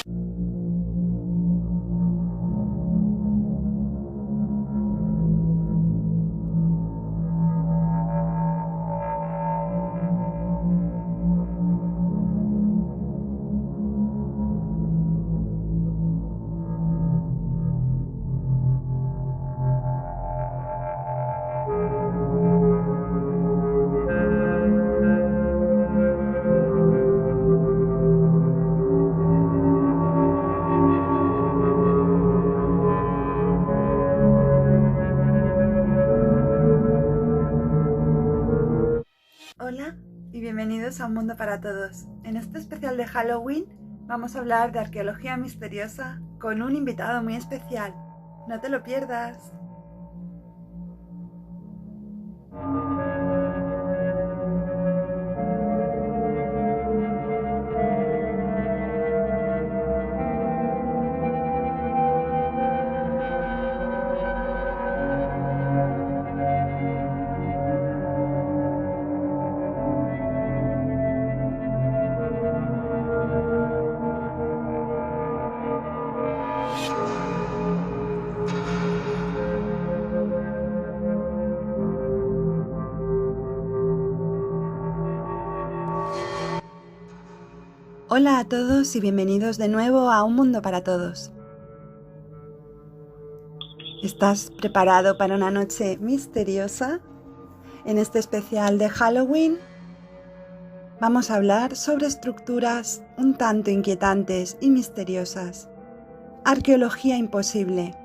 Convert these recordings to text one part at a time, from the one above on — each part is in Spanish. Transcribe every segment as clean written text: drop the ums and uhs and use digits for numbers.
Hola y bienvenidos a Un Mundo para Todos. En este especial de Halloween vamos a hablar de arqueología misteriosa con un invitado muy especial. No te lo pierdas. Hola a todos y bienvenidos de nuevo a Un Mundo para Todos. ¿Estás preparado para una noche misteriosa? En este especial de Halloween vamos a hablar sobre estructuras un tanto inquietantes y misteriosas. Arqueología imposible.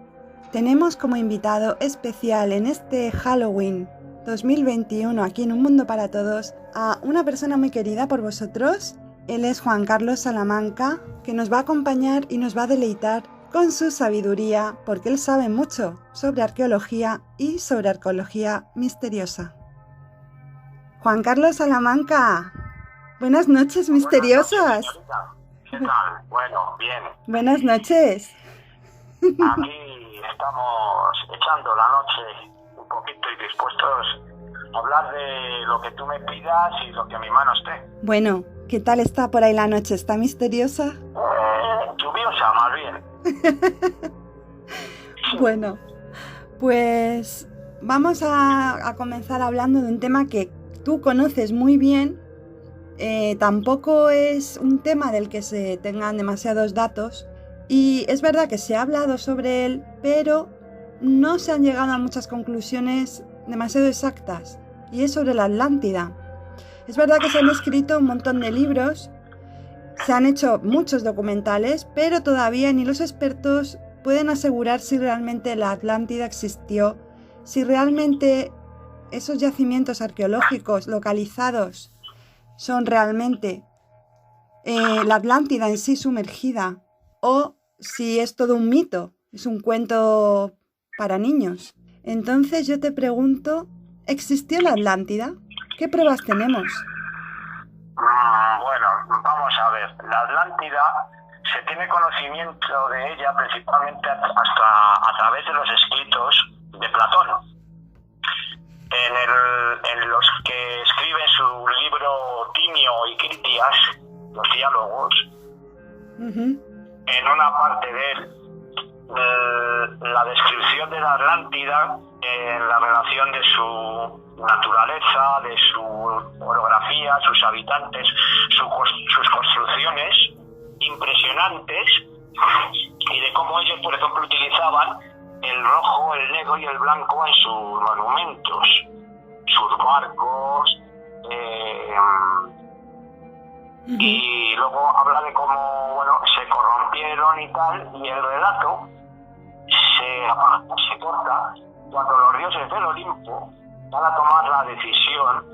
Tenemos como invitado especial en este Halloween 2021 aquí en Un Mundo para Todos a una persona muy querida por vosotros. Él es Juan Carlos Salamanca, que nos va a acompañar y nos va a deleitar con su sabiduría, porque él sabe mucho sobre arqueología y sobre arqueología misteriosa. Juan Carlos Salamanca, buenas noches misteriosas. ¿Qué tal? Bueno, bien. Buenas noches. Aquí estamos echando la noche un poquito y dispuestos a hablar de lo que tú me pidas y lo que a mi mano esté. Bueno, ¿qué tal está por ahí la noche? ¿Está misteriosa? Lluviosa, más bien. Bueno, pues vamos a comenzar hablando de un tema que tú conoces muy bien. Tampoco es un tema del que se tengan demasiados datos y es verdad que se ha hablado sobre él, pero no se han llegado a muchas conclusiones demasiado exactas, y es sobre la Atlántida. Es verdad que se han escrito un montón de libros, se han hecho muchos documentales, pero todavía ni los expertos pueden asegurar si realmente la Atlántida existió, si realmente esos yacimientos arqueológicos localizados son realmente la Atlántida en sí sumergida, o si es todo un mito, es un cuento para niños. Entonces yo te pregunto, ¿existió la Atlántida? ¿Qué pruebas tenemos? Bueno, vamos a ver. La Atlántida se tiene conocimiento de ella principalmente hasta a través de los escritos de Platón. En los que escribe su libro Timio y Critias, los diálogos, en una parte de él, la descripción de la Atlántida en la relación de su naturaleza, de su orografía, sus habitantes, sus construcciones impresionantes, y de cómo ellos, por ejemplo, utilizaban el rojo, el negro y el blanco en sus monumentos, sus barcos, y luego habla de cómo se corrompieron y tal, y el relato se corta cuando los dioses del Olimpo van a tomar la decisión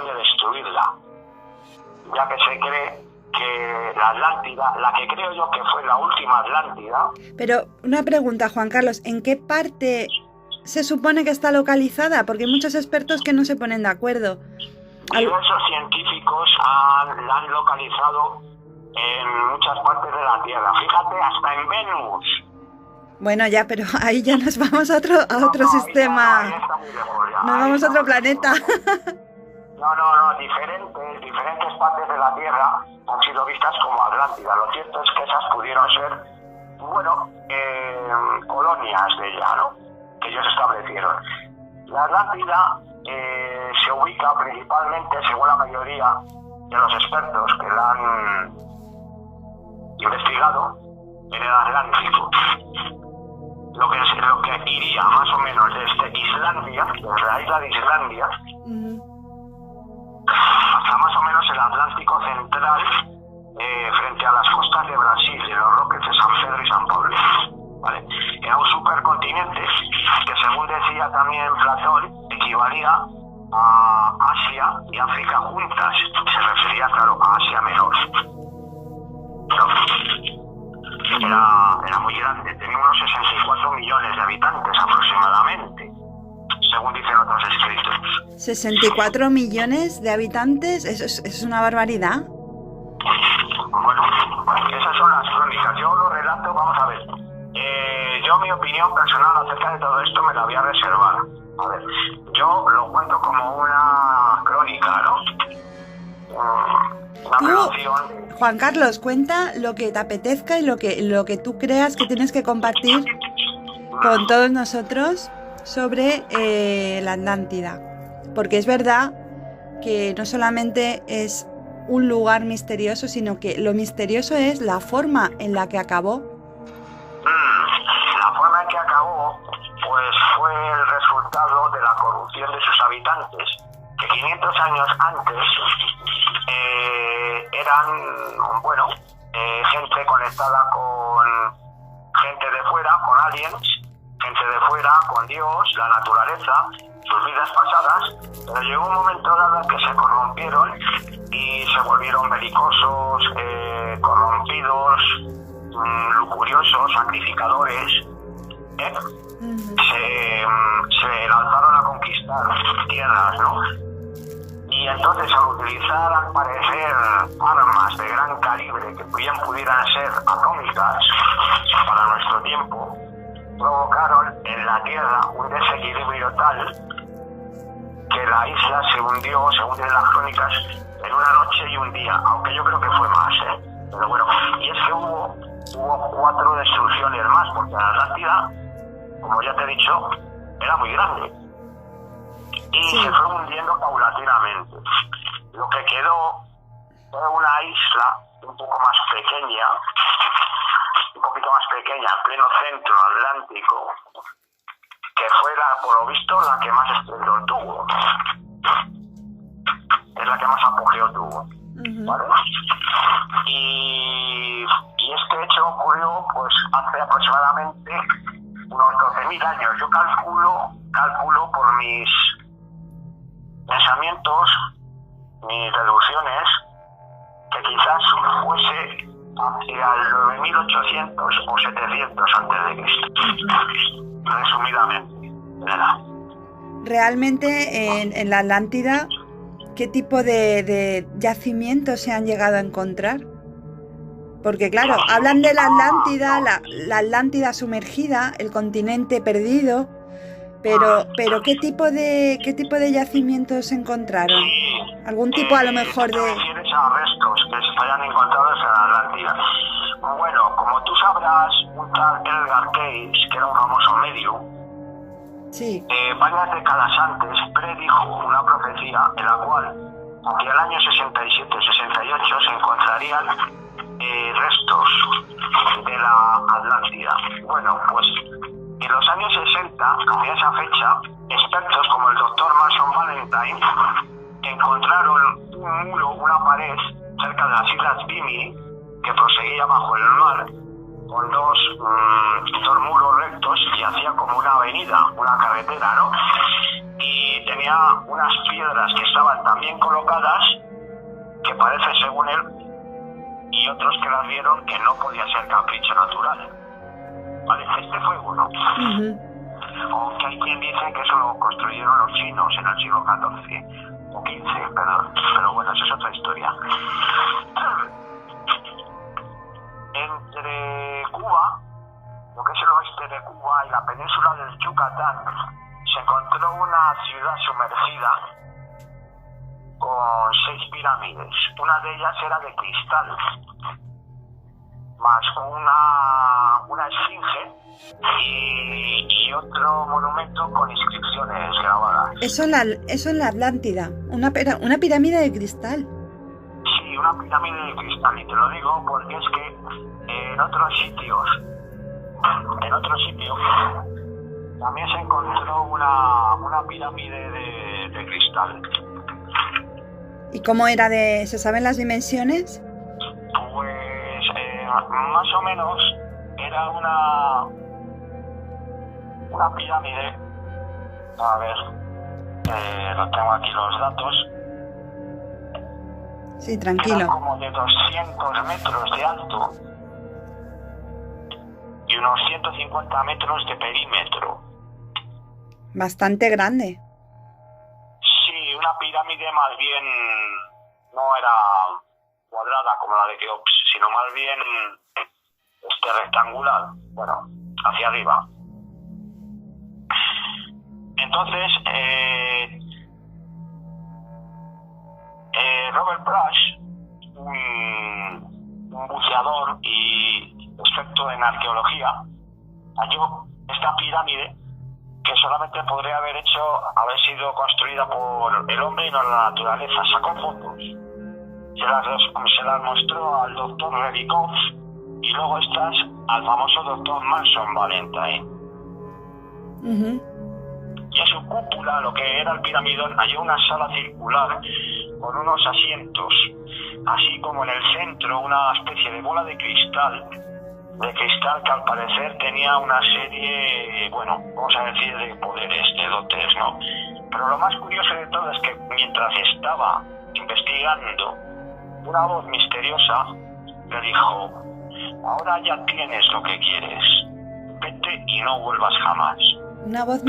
de destruirla, ya que se cree que la Atlántida, la que creo yo que fue la última Atlántida. Pero una pregunta, Juan Carlos, ¿en qué parte se supone que está localizada? Porque hay muchos expertos que no se ponen de acuerdo. Diversos científicos la han localizado en muchas partes de la Tierra. Fíjate, hasta en Venus. Bueno, ya, pero ahí ya nos vamos a otro sistema. Ahí está muy lejos ya. Nos vamos a otro planeta. No, diferentes partes de la Tierra han sido vistas como Atlántida. Lo cierto es que esas pudieron ser, colonias de ella, ¿no? Que ellos establecieron. La Atlántida se ubica principalmente, según la mayoría de los expertos que la han investigado, en el Atlántico. Lo que iría más o menos desde Islandia, desde la isla de Islandia, hasta más o menos el Atlántico central, frente a las costas de Brasil, en los roques de San Pedro y San Pablo. ¿Vale? Era un supercontinente que, según decía también Platón, equivalía a Asia y África juntas. Se refería, claro, a Asia Menor. Era muy grande, tenía unos 64 millones de habitantes aproximadamente, según dicen otros escritos. 64 millones de habitantes, eso es una barbaridad. Bueno, esas son las crónicas. Yo lo relato, vamos a ver. Yo mi opinión personal acerca de todo esto me la voy a reservar. A ver, yo lo cuento como una crónica, ¿no? Una relación. Juan Carlos, cuenta lo que te apetezca y lo que tú creas que tienes que compartir con todos nosotros sobre la Atlántida. Porque es verdad que no solamente es un lugar misterioso, sino que lo misterioso es la forma en la que acabó. La forma en que acabó, pues fue el resultado de la corrupción de sus habitantes, que 500 años antes eran, gente conectada con gente de fuera, con aliens, gente de fuera, con Dios, la naturaleza, sus vidas pasadas, pero llegó un momento dado en que se corrompieron y se volvieron belicosos, corrompidos, lujuriosos, sacrificadores, se lanzaron a conquistar tierras, ¿no? Y entonces, al utilizar, al parecer, armas de gran calibre que bien pudieran ser atómicas para nuestro tiempo, provocaron en la Tierra un desequilibrio tal que la isla se hundió, según dicen las crónicas, en una noche y un día, aunque yo creo que fue más, pero bueno, y es que hubo 4 destrucciones más, porque la Atlántida, como ya te he dicho, era muy grande y se fue hundiendo paulatinamente. Lo que quedó fue una isla un poco más pequeña, un poquito más pequeña, en pleno centro atlántico, que fue, por lo visto, la que más esplendor tuvo. Es la que más apogeo tuvo. ¿Vale? Y este hecho ocurrió pues hace aproximadamente unos 12.000 años. Yo calculo por mis pensamientos, mis deducciones, que quizás fuese hacia el 9800 o 700 antes de Cristo. Resumidamente, ¿verdad? Realmente en la Atlántida, ¿qué tipo de yacimientos se han llegado a encontrar? Porque claro, hablan de la Atlántida, la Atlántida sumergida, el continente perdido, pero ¿qué tipo de yacimientos se encontraron? ¿Algún tipo a lo mejor de...? ¿Refieres a restos que se hayan encontrado en la Atlántida? Bueno, como tú sabrás, un tal Edgar Cayce, que era un famoso medium, sí, varias décadas antes predijo una profecía en la cual hacia el año 67-68 se encontrarían restos de la Atlántida. Bueno, pues en los años 60, hacia esa fecha, expertos como el doctor Mason Valentine encontraron un muro, una pared cerca de las islas Bimini que proseguía bajo el mar con dos muros rectos y hacía como una avenida, una carretera, ¿no? Y tenía unas piedras que estaban tan bien colocadas que parece, según él, y otros que las vieron, que no podía ser capricho natural. ¿Vale? Este fue uno. Aunque hay quien dice que eso lo construyeron los chinos en el siglo XIV o XV, perdón. Pero bueno, esa es otra historia. Entre Cuba, lo que es el oeste de Cuba y la península del Yucatán, se encontró una ciudad sumergida con 6 pirámides. Una de ellas era de cristal, más una esfinge y otro monumento con inscripciones grabadas. Eso en la Atlántida, una pirámide de cristal. Sí, una pirámide de cristal, y te lo digo porque es que en otros sitios también se encontró una pirámide de cristal. ¿Y cómo era se saben las dimensiones? Pues más o menos era una pirámide. A ver, no tengo aquí los datos. Sí, tranquilo. Era como de 200 metros de alto y unos 150 metros de perímetro. Bastante grande. Sí, una pirámide más bien no era cuadrada como la de Keops, sino más bien rectangular, bueno, hacia arriba. Entonces, Robert Brush, un buceador y experto en arqueología, halló esta pirámide que solamente podría haber sido construida por el hombre y no la naturaleza. Sacó fotos, se las mostró al doctor Redikoff y luego estas al famoso doctor Manson Valentine. Y en su cúpula, lo que era el piramidón, halló una sala circular con unos asientos, así como en el centro una especie de bola de cristal que al parecer tenía una serie, bueno, vamos a decir, de poderes, de dotes, ¿no? Pero lo más curioso de todo es que mientras estaba investigando, una voz misteriosa le dijo: ahora ya tienes lo que quieres, vete y no vuelvas jamás. Una voz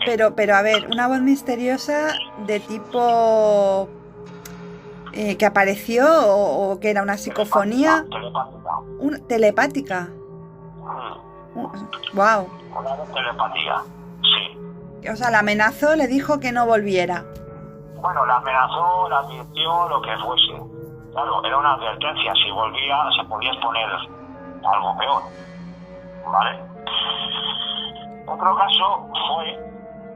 pero a ver, una voz misteriosa de tipo que apareció o que era una psicofonía telepática. Wow. Una voz telepática, sí. O sea, la amenazó, le dijo que no volviera. Bueno, la amenazó, la advirtió, lo que fuese. Claro, era una advertencia, si volvía se podía exponer algo peor, ¿vale? Otro caso fue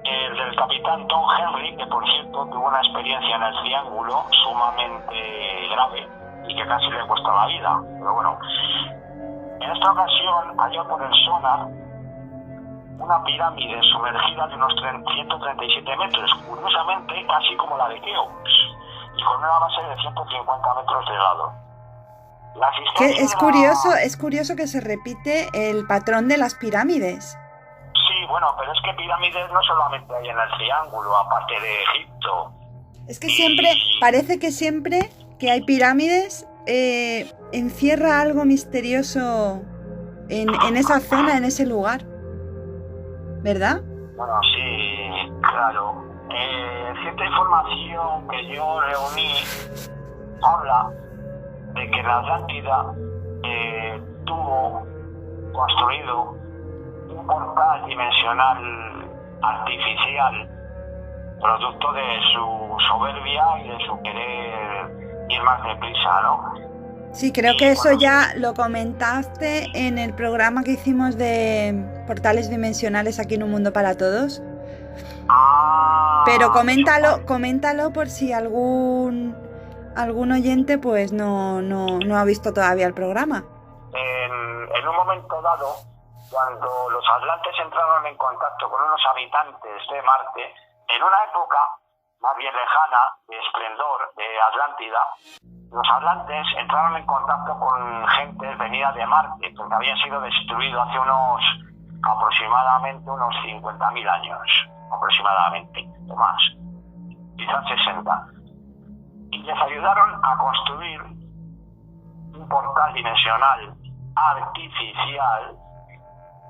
el del capitán Tom Henry, que por cierto tuvo una experiencia en el Triángulo sumamente grave y que casi le costó la vida. Pero bueno, en esta ocasión halló por el sonar una pirámide sumergida de unos 137 metros, curiosamente casi como la de Keops, y con una base de 150 metros de lado. Es curioso que se repite el patrón de las pirámides. Sí, bueno, pero es que pirámides no solamente hay en el Triángulo, aparte de Egipto. Es que parece que siempre que hay pirámides, encierra algo misterioso en esa zona, en ese lugar. ¿Verdad? Bueno, sí, claro. Cierta información que yo reuní habla de que la Atlántida tuvo construido un portal dimensional artificial, producto de su soberbia y de su querer ir más deprisa, ¿no? Sí, creo que eso ya lo comentaste en el programa que hicimos de portales dimensionales aquí en Un Mundo para Todos. Pero coméntalo por si algún oyente pues no ha visto todavía el programa. En un momento dado, cuando los atlantes entraron en contacto con unos habitantes de Marte, en una época más bien lejana, de esplendor de Atlántida, los atlantes entraron en contacto con gente venida de Marte, porque habían sido destruidos hace aproximadamente unos 50.000 años, aproximadamente, o más, quizás 60. Y les ayudaron a construir un portal dimensional artificial,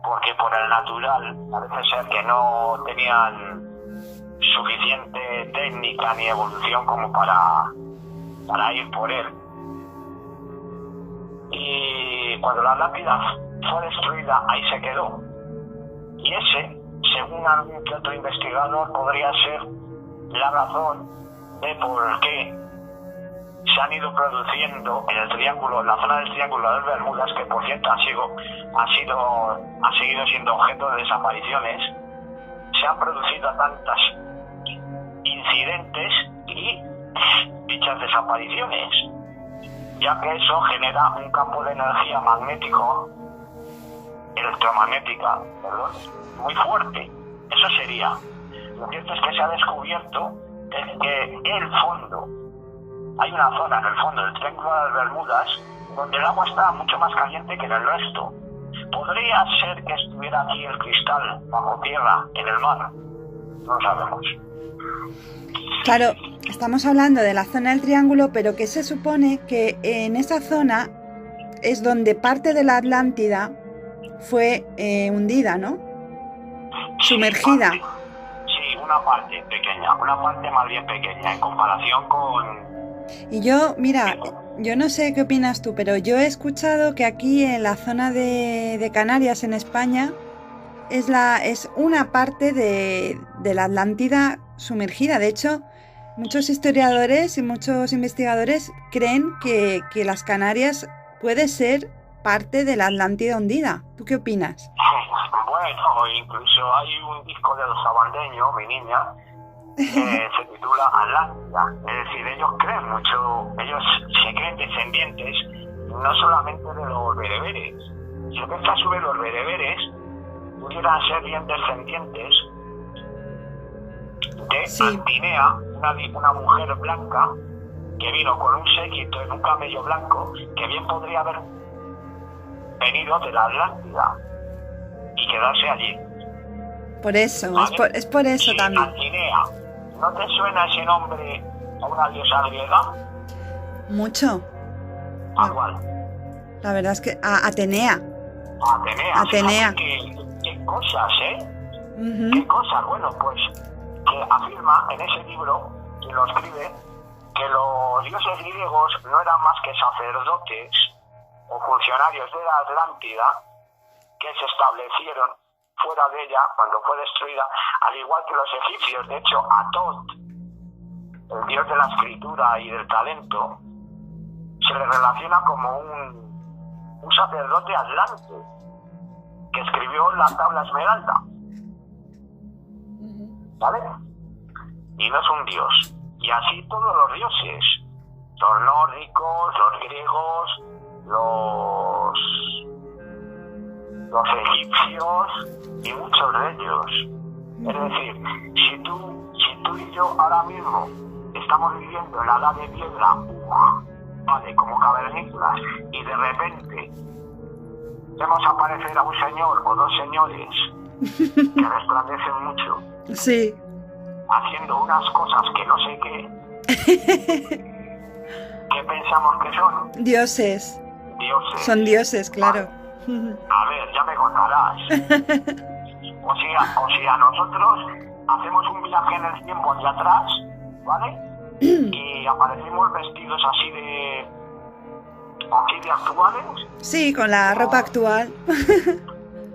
porque por el natural parece ser que no tenían suficiente técnica ni evolución como para ir por él. Y cuando la Atlántida fue destruida, ahí se quedó. Y ese, según algún que otro investigador, podría ser la razón de por qué se han ido produciendo en la zona del Triángulo de las Bermudas, que por cierto ha seguido siendo objeto de desapariciones, se han producido tantas incidentes y dichas desapariciones, ya que eso genera un campo de energía electromagnética, muy fuerte. Eso sería. Lo cierto es que se ha descubierto que hay una zona en el fondo del Triángulo de las Bermudas donde el agua está mucho más caliente que en el resto. ¿Podría ser que estuviera aquí el cristal bajo tierra, en el mar? No lo sabemos. Claro, estamos hablando de la zona del Triángulo, pero que se supone que en esa zona es donde parte de la Atlántida fue hundida, ¿no? Sumergida. Sí, una parte pequeña, una parte más bien pequeña en comparación con... Y yo, mira, yo no sé qué opinas tú, pero yo he escuchado que aquí en la zona de Canarias, en España, es una parte de la Atlántida sumergida. De hecho, muchos historiadores y muchos investigadores creen que las Canarias puede ser parte de la Atlántida hundida. ¿Tú qué opinas? Bueno, incluso hay un disco de los sabandeños, mi niña, se titula Atlántida. Es decir, ellos se creen descendientes no solamente de los bereberes, sino que a su vez los bereberes pudieran ser bien descendientes de Antinea, una mujer blanca que vino con un séquito en un camello blanco, que bien podría haber venido de la Atlántida y quedarse allí. Por eso, ¿vale? es por eso sí, también. Antinea, ¿no te suena ese nombre a una diosa griega? Mucho. ¿A cuál? La verdad es que a Atenea. Atenea. ¿Qué cosas, Uh-huh. ¿Qué cosas? Bueno, pues que afirma en ese libro, quien lo escribe, que los dioses griegos no eran más que sacerdotes o funcionarios de la Atlántida que se establecieron fuera de ella cuando fue destruida, al igual que los egipcios. De hecho, Atot, el dios de la escritura y del talento, se le relaciona como un sacerdote atlante que escribió la tabla esmeralda, ¿vale? Y no es un dios. Y así todos los dioses, los nórdicos, los griegos, los egipcios y muchos de ellos. Es decir, si tú y yo ahora mismo estamos viviendo en la edad de piedra, vale, como cavernícolas, y de repente vemos aparecer a un señor o dos señores que resplandecen mucho, sí, haciendo unas cosas que no sé qué, ¿qué pensamos que son? Dioses. Son dioses, claro. A ver, ya me contarás. O sea, nosotros hacemos un viaje en el tiempo hacia atrás, ¿vale? Y aparecemos vestidos así de actuales. Sí, con la ropa actual.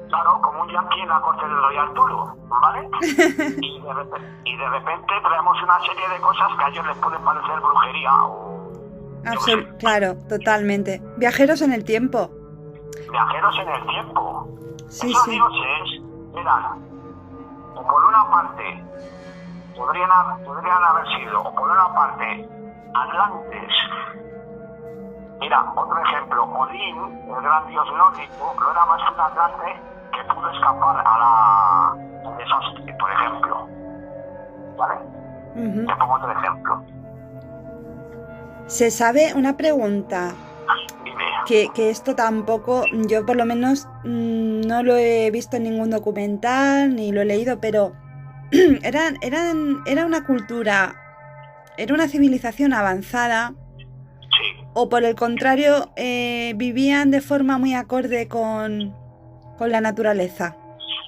Claro, como un yanqui en la corte del rey Arturo, ¿vale? Y de repente traemos una serie de cosas que a ellos les pueden parecer brujería o... Claro, totalmente. Viajeros en el tiempo. Viajeros en el tiempo. Sí, esos sí. dioses eran, o por una parte, podrían haber sido, o por una parte, atlantes. Mira, otro ejemplo, Odín, el gran dios nórdico, no era más que un atlante que pudo escapar al desastre, por ejemplo. ¿Vale? Uh-huh. Te pongo otro ejemplo. Se sabe, una pregunta, que esto tampoco, yo por lo menos no lo he visto en ningún documental ni lo he leído, pero era una cultura, era una civilización avanzada, sí, o por el contrario vivían de forma muy acorde con la naturaleza.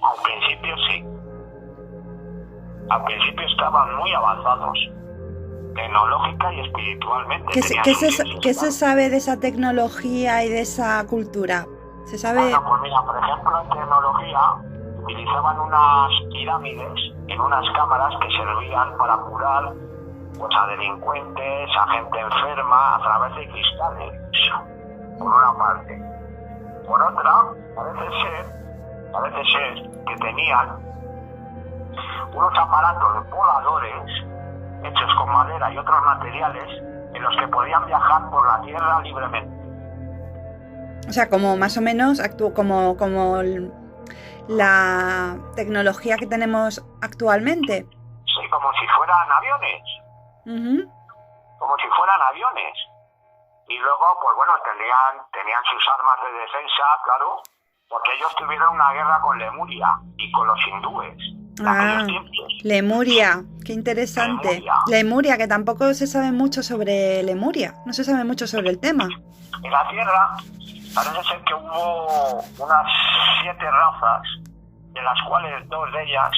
Al principio sí, al principio estaban muy avanzados, tecnológica y espiritualmente. ¿Qué se sabe de esa tecnología y de esa cultura? ¿Se sabe? Bueno, pues mira, por ejemplo, en tecnología utilizaban unas pirámides en unas cámaras que servían para curar pues a delincuentes, a gente enferma, a través de cristales, por una parte. Por otra, parece ser que tenían unos aparatos voladores hechos con madera y otros materiales en los que podían viajar por la Tierra libremente. O sea, como más o menos la tecnología que tenemos actualmente. Sí, como si fueran aviones. Uh-huh. Como si fueran aviones. Y luego, pues bueno, tenían sus armas de defensa, claro, porque ellos tuvieron una guerra con Lemuria y con los hindúes. Lemuria, qué interesante. Lemuria, que tampoco se sabe mucho sobre Lemuria, no se sabe mucho sobre el tema. En la Tierra parece ser que hubo unas 7 razas, de las cuales 2 de ellas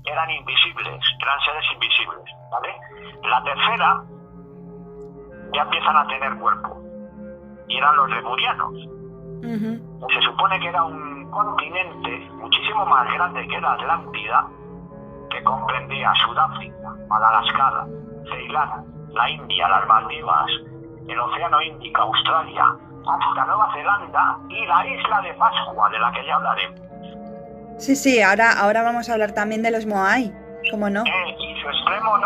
eran invisibles, eran seres invisibles, ¿vale? La tercera ya empiezan a tener cuerpo, y eran los lemurianos. Uh-huh. Se supone que era un continente muchísimo más grande que la Atlántida, que comprendía Sudáfrica, Madagascar, Ceilán, la India, las Maldivas, el Océano Índico, Australia, hasta Nueva Zelanda y la isla de Pascua, de la que ya hablaremos. Sí, ahora vamos a hablar también de los Moai, ¿cómo no? Y su extremo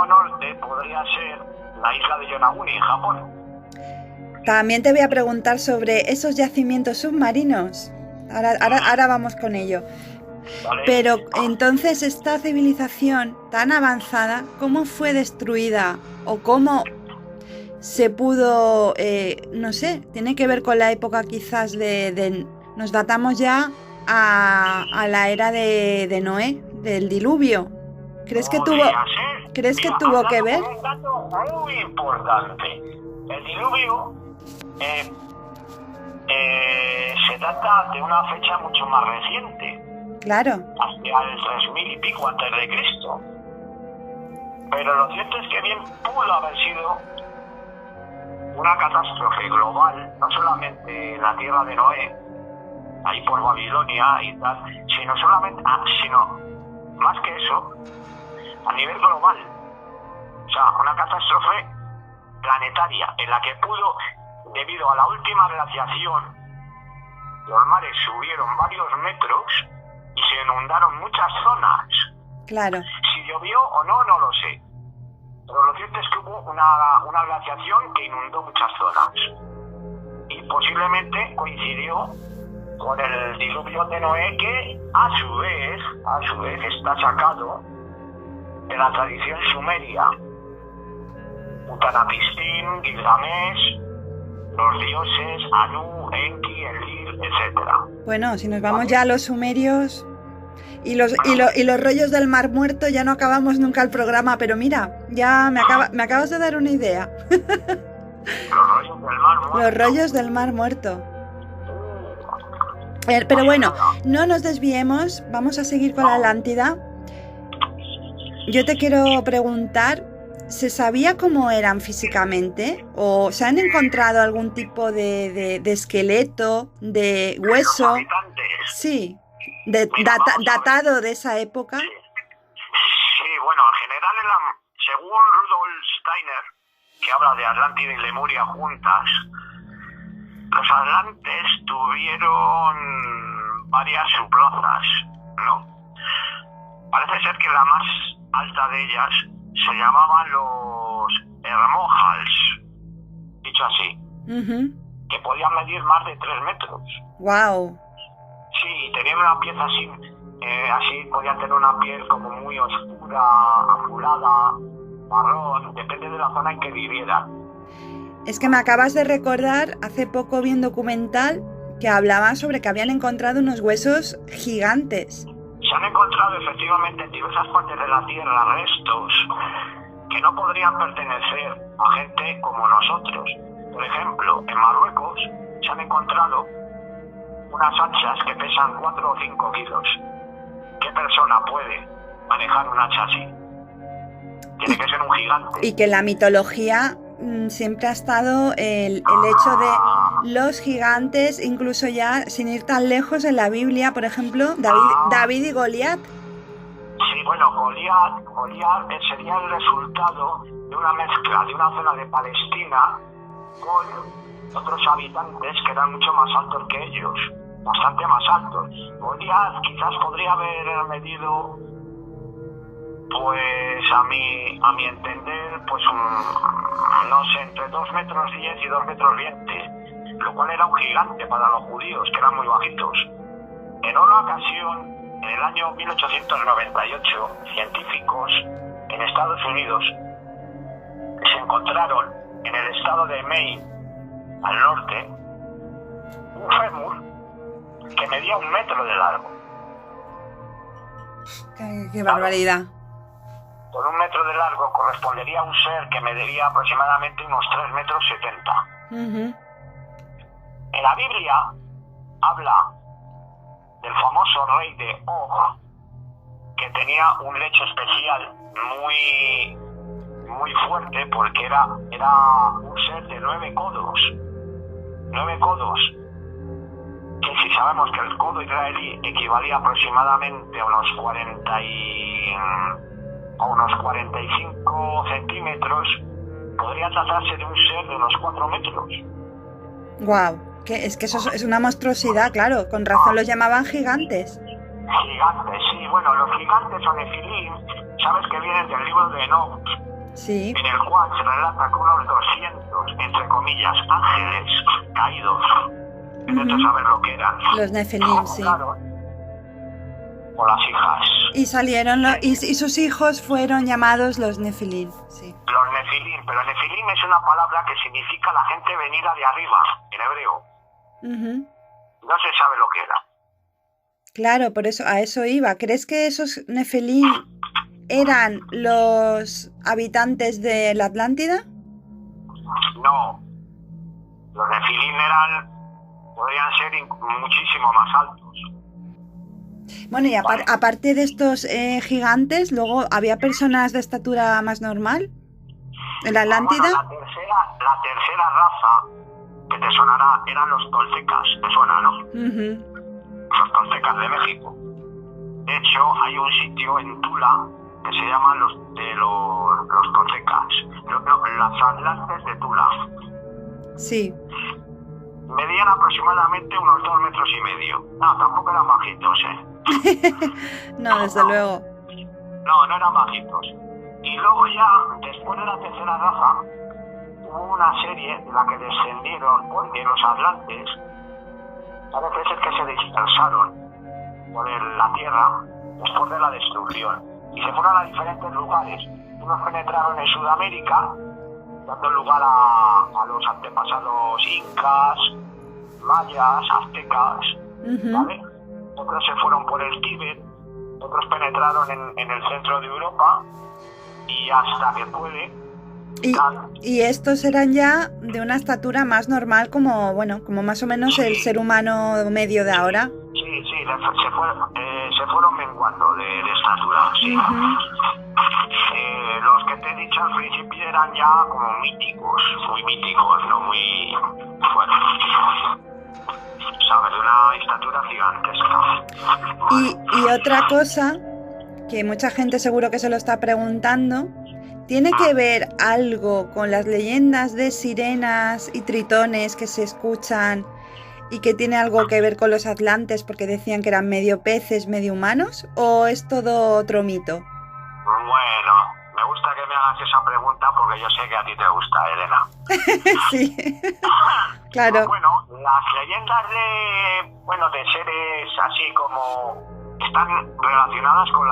norte podría ser la isla de Yonaguni, en Japón. También te voy a preguntar sobre esos yacimientos submarinos. Ahora vamos con ello. Vale. Pero entonces esta civilización tan avanzada, ¿cómo fue destruida? ¿O cómo se pudo, no sé, tiene que ver con la época quizás nos datamos ya a la era de Noé, del diluvio? ¿Crees que tuvo que ver? Un dato muy importante. El diluvio se trata de una fecha mucho más reciente. Claro. Hacia el 3000 y pico antes de Cristo. Pero lo cierto es que bien pudo haber sido una catástrofe global, no solamente en la tierra de Noé, ahí por Babilonia y tal, sino más que eso, a nivel global. O sea, una catástrofe planetaria en la que pudo, debido a la última glaciación, los mares subieron varios metros y se inundaron muchas zonas. Claro. Si llovió o no, no lo sé. Pero lo cierto es que hubo una glaciación que inundó muchas zonas. Y posiblemente coincidió con el diluvio de Noé, que a su vez está sacado de la tradición sumeria. Utnapishtim, Gilgamesh, los dioses Anu, Enki, Enlil, etc. Bueno, si nos vamos ya a los sumerios y los rollos del Mar Muerto, ya no acabamos nunca el programa, pero mira, ya me acabas de dar una idea. Los rollos del Mar Muerto. Los rollos del Mar Muerto. Pero bueno, no nos desviemos, vamos a seguir con la Atlántida. Yo te quiero preguntar, ¿se sabía cómo eran físicamente? ¿O se han encontrado algún tipo de esqueleto, de hueso? Los habitantes. Sí, datado de esa época. Sí, bueno, en general, según Rudolf Steiner, que habla de Atlántida y Lemuria juntas, los atlantes tuvieron varias subrazas, ¿no? Parece ser que la más alta de ellas se llamaban los Hermohals, dicho así, que podían medir más de 3 metros. ¡Wow! Sí, tenían una piel así, podían tener una piel como muy oscura, azulada, marrón, depende de la zona en que vivieran. Es que me acabas de recordar, hace poco vi un documental que hablaba sobre que habían encontrado unos huesos gigantes. Se han encontrado efectivamente en diversas partes de la Tierra restos que no podrían pertenecer a gente como nosotros. Por ejemplo, en Marruecos se han encontrado unas hachas que pesan 4 o 5 kilos. ¿Qué persona puede manejar un hacha así? Tiene que ser un gigante. Y que en la mitología siempre ha estado el hecho de los gigantes, incluso ya sin ir tan lejos en la Biblia, por ejemplo, David y Goliat. Sí, bueno, Goliat sería el resultado de una mezcla de una zona de Palestina con otros habitantes que eran mucho más altos que ellos, bastante más altos. Goliat quizás podría haber medido, pues a mi entender, pues no sé, entre 2 metros 10 y 2 metros 20, lo cual era un gigante para los judíos, que eran muy bajitos. En una ocasión, en el año 1898, científicos en Estados Unidos se encontraron en el estado de Maine, al norte, un fémur que medía 1 metro de largo. ¡Qué barbaridad! Con 1 metro de largo correspondería a un ser que mediría aproximadamente unos 3 metros 70. Uh-huh. En la Biblia habla del famoso rey de Og, que tenía un lecho especial muy fuerte, porque era un ser de 9 codos. 9 codos. Que si sabemos que el codo israelí equivalía aproximadamente a unos 45 centímetros, podría tratarse de un ser de unos 4 metros. Guau. Es que eso es una monstruosidad, claro. Con razón los llamaban gigantes. Gigantes, sí. Bueno, los gigantes o nefilim, sabes que vienen del libro de Enoch, sí, en el cual se relata que unos 200, entre comillas, ángeles caídos, intento saber lo que eran. Los nefilim, sí. O las hijas. Y salieron y sus hijos fueron llamados los nefilim, sí. Los nefilim, pero nefilim es una palabra que significa la gente venida de arriba, en hebreo. Uh-huh. No se sabe lo que era. Claro, por eso, a eso iba. ¿Crees que esos nefilim eran los habitantes de la Atlántida? No. Los nefilim podrían ser muchísimo más altos. Bueno, y aparte de estos gigantes, luego había personas de estatura más normal en la Atlántida. Bueno, la tercera raza que te sonará eran los toltecas, te suena, ¿no? Uh-huh. Los toltecas de México. De hecho, hay un sitio en Tula que se llama los toltecas, las atlantes de Tula. Sí. Medían aproximadamente unos 2 metros y medio. No, tampoco eran bajitos, No, desde luego. No eran bajitos. Y luego ya, después de la tercera raza, hubo una serie de la que descendieron, porque los atlantes parece ser que se dispersaron por la tierra después de la destrucción y se fueron a diferentes lugares. Unos penetraron en Sudamérica, dando lugar a los antepasados incas, mayas, aztecas, ¿vale? Otros se fueron por el Tíbet, otros penetraron en el centro de Europa y hasta que puede. Y estos eran ya de una estatura más normal, como más o menos el ser humano medio de ahora. Sí, se fueron menguando de estatura, sí. Uh-huh. Los que te he dicho al principio eran ya como míticos, muy míticos, no muy, bueno, sabes, de una estatura gigantesca. Y otra cosa que mucha gente seguro que se lo está preguntando, ¿tiene que ver algo con las leyendas de sirenas y tritones que se escuchan y que tiene algo que ver con los atlantes porque decían que eran medio peces, medio humanos? ¿O es todo otro mito? Bueno, me gusta que me hagas esa pregunta porque yo sé que a ti te gusta, Elena. Sí, claro. Bueno, las leyendas de seres así como están relacionadas con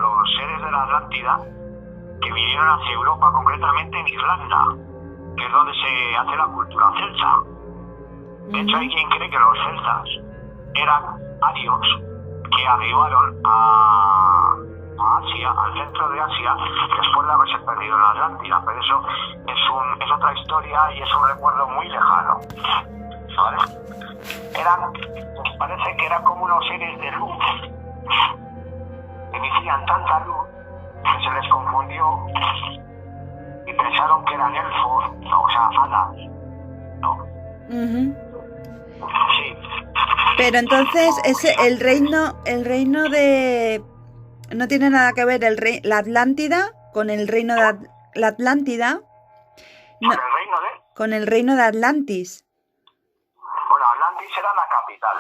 los seres de la Atlántida que vinieron hacia Europa, concretamente en Irlanda, que es donde se hace la cultura celta. De hecho, hay quien cree que los celtas eran arios que arribaron a Asia, al centro de Asia, después de haberse perdido en la Atlántida, pero eso es otra historia y es un recuerdo muy lejano, ¿vale? Pues parece que eran como unos seres de luz, emitían tanta luz que se les confundió y pensaron que eran elfos, o sea, hadas, ¿no? Uh-huh. Sí. Pero entonces el reino de no tiene nada que ver la Atlántida con el reino de la Atlántida. ¿Con el reino de? Con el reino de Atlantis. Bueno, Atlantis era la capital.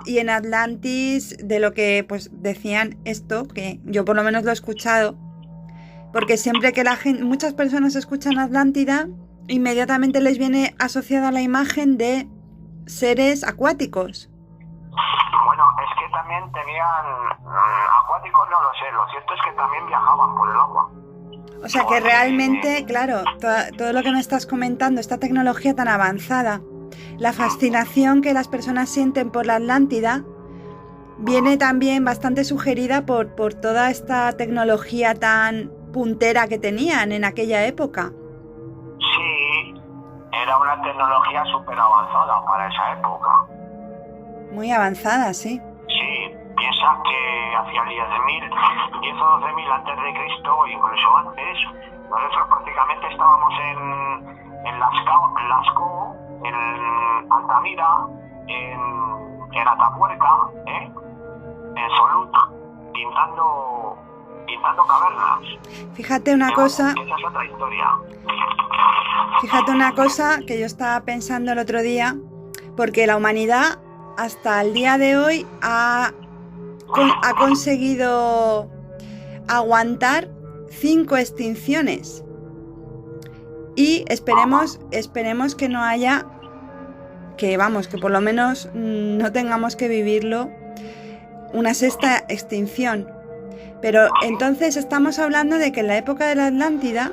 Y en Atlantis, de lo que pues decían esto, que yo por lo menos lo he escuchado, porque siempre que muchas personas escuchan Atlántida, inmediatamente les viene asociada la imagen de seres acuáticos. Bueno, es que también tenían acuáticos, no lo sé, lo cierto es que también viajaban por el agua. O sea que realmente, claro, todo lo que me estás comentando, esta tecnología tan avanzada, la fascinación que las personas sienten por la Atlántida, viene también bastante sugerida por toda esta tecnología tan puntera que tenían en aquella época. Sí, era una tecnología súper avanzada para esa época. Muy avanzada, sí. Sí, piensa que hacia 10 o 12.000 antes de Cristo, o incluso antes, nosotros prácticamente estábamos en Lascaux, en Altamira, en Atapuerca, en Solut, pintando cavernas. Fíjate una cosa. Esa es otra historia. Fíjate una cosa que yo estaba pensando el otro día, porque la humanidad hasta el día de hoy ha conseguido aguantar 5 extinciones. Y esperemos que no haya, que por lo menos no tengamos que vivirlo, una 6ª extinción. Pero entonces estamos hablando de que en la época de la Atlántida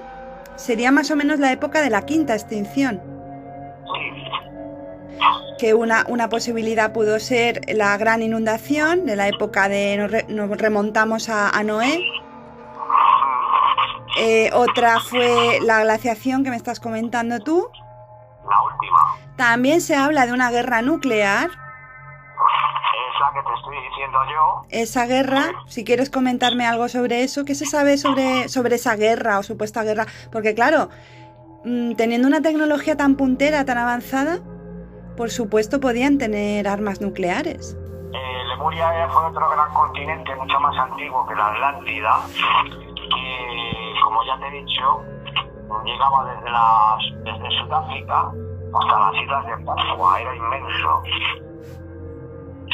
sería más o menos la época de la 5ª extinción. Que una posibilidad pudo ser la gran inundación de la época de, nos remontamos a Noé. Otra fue la glaciación que me estás comentando tú. La última. También se habla de una guerra nuclear. Es la que te estoy diciendo yo. Esa guerra, si quieres comentarme algo sobre eso, ¿qué se sabe sobre esa guerra o supuesta guerra? Porque claro, teniendo una tecnología tan puntera, tan avanzada, por supuesto podían tener armas nucleares. Lemuria fue otro gran continente mucho más antiguo que la Atlántida, que, como ya te he dicho, llegaba desde Sudáfrica hasta las islas de Pascua, era inmenso.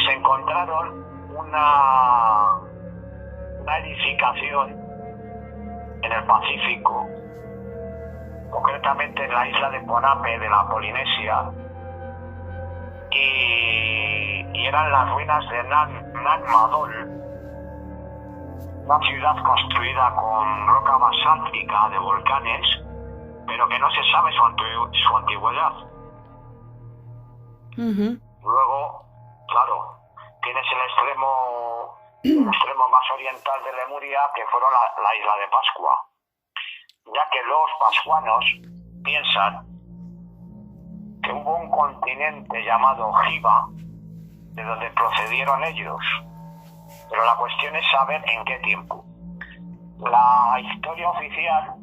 Se encontraron una edificación en el Pacífico, concretamente en la isla de Ponape de la Polinesia, y eran las ruinas de Nan Madol, una ciudad construida con roca basáltica de volcanes, pero que no se sabe su antigüedad. Uh-huh. Luego, claro, tienes el extremo más oriental de Lemuria, que fueron la isla de Pascua, ya que los pascuanos piensan que hubo un continente llamado Giva, de donde procedieron ellos, pero la cuestión es saber en qué tiempo. La historia oficial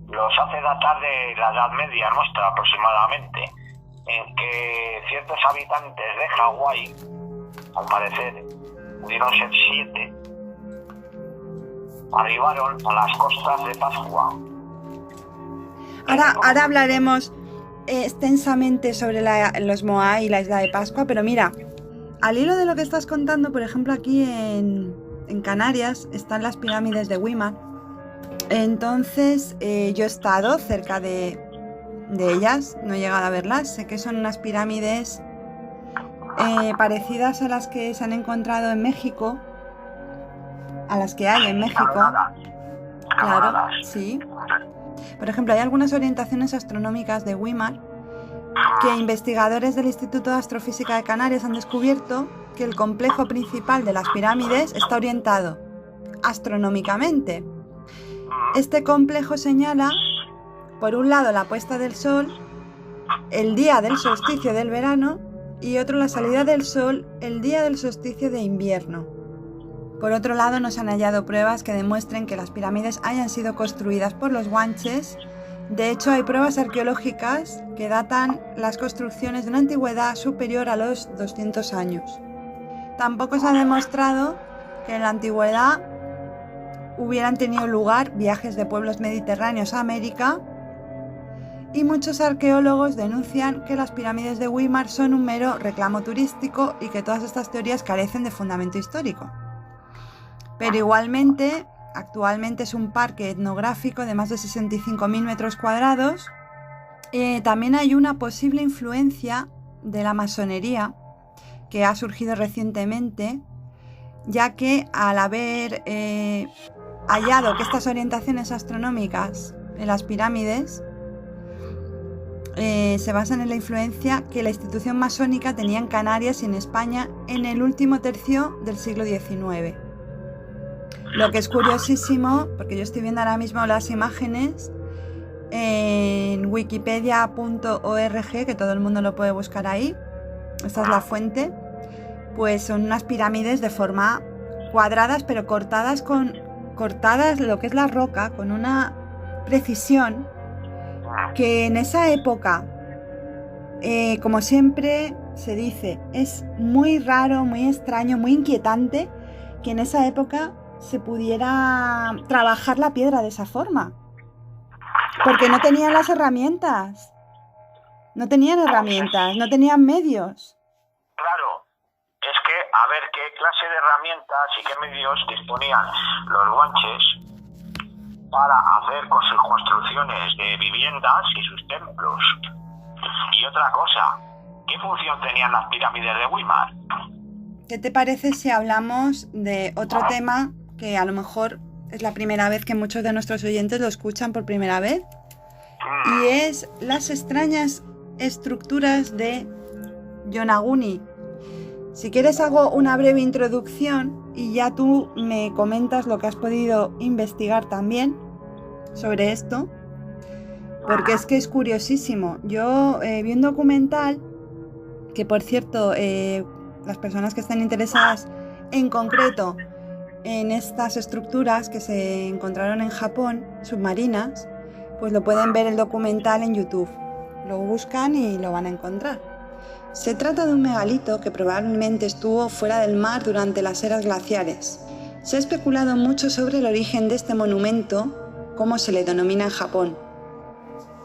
los hace datar de la Edad Media nuestra aproximadamente, en que ciertos habitantes de Hawái, al parecer pudieron ser 7, arribaron a las costas de Pascua. Ahora hablaremos extensamente sobre los Moai y la isla de Pascua, pero mira, al hilo de lo que estás contando, por ejemplo, aquí en Canarias están las pirámides de Weimar. Entonces yo he estado cerca de ellas, no he llegado a verlas, sé que son unas pirámides parecidas a las que se han encontrado en México, a las que hay en México. Claro, sí. Por ejemplo, hay algunas orientaciones astronómicas de Weimar que investigadores del Instituto de Astrofísica de Canarias han descubierto que el complejo principal de las pirámides está orientado astronómicamente. Este complejo señala, por un lado, la puesta del sol, el día del solsticio del verano, y otro, la salida del sol, el día del solsticio de invierno. Por otro lado, no se han hallado pruebas que demuestren que las pirámides hayan sido construidas por los guanches. De hecho, hay pruebas arqueológicas que datan las construcciones de una antigüedad superior a los 200 años. Tampoco se ha demostrado que en la antigüedad hubieran tenido lugar viajes de pueblos mediterráneos a América, y muchos arqueólogos denuncian que las pirámides de Weimar son un mero reclamo turístico y que todas estas teorías carecen de fundamento histórico. Pero igualmente, actualmente es un parque etnográfico de más de 65.000 metros cuadrados. También hay una posible influencia de la masonería que ha surgido recientemente, ya que al haber hallado que estas orientaciones astronómicas en las pirámides se basan en la influencia que la institución masónica tenía en Canarias y en España en el último tercio del siglo XIX. Lo que es curiosísimo, porque yo estoy viendo ahora mismo las imágenes en wikipedia.org, que todo el mundo lo puede buscar ahí, esta es la fuente, pues son unas pirámides de forma cuadradas, pero cortadas lo que es la roca con una precisión que en esa época, como siempre se dice, es muy raro, muy extraño, muy inquietante que en esa época se pudiera trabajar la piedra de esa forma, porque no tenían las herramientas, no tenían medios. Claro, es que a ver qué clase de herramientas y qué medios disponían los guanches para hacer con sus construcciones de viviendas y sus templos. Y otra cosa, ¿qué función tenían las pirámides de Weimar? ¿Qué te parece si hablamos de otro tema que a lo mejor es la primera vez que muchos de nuestros oyentes lo escuchan por primera vez? Y es las extrañas estructuras de Yonaguni. Si quieres hago una breve introducción y ya tú me comentas lo que has podido investigar también sobre esto, porque es que es curiosísimo. Yo vi un documental que, por cierto, las personas que están interesadas en concreto en estas estructuras que se encontraron en Japón, submarinas, pues lo pueden ver el documental en YouTube. Lo buscan y lo van a encontrar. Se trata de un megalito que probablemente estuvo fuera del mar durante las eras glaciares. Se ha especulado mucho sobre el origen de este monumento, como se le denomina en Japón.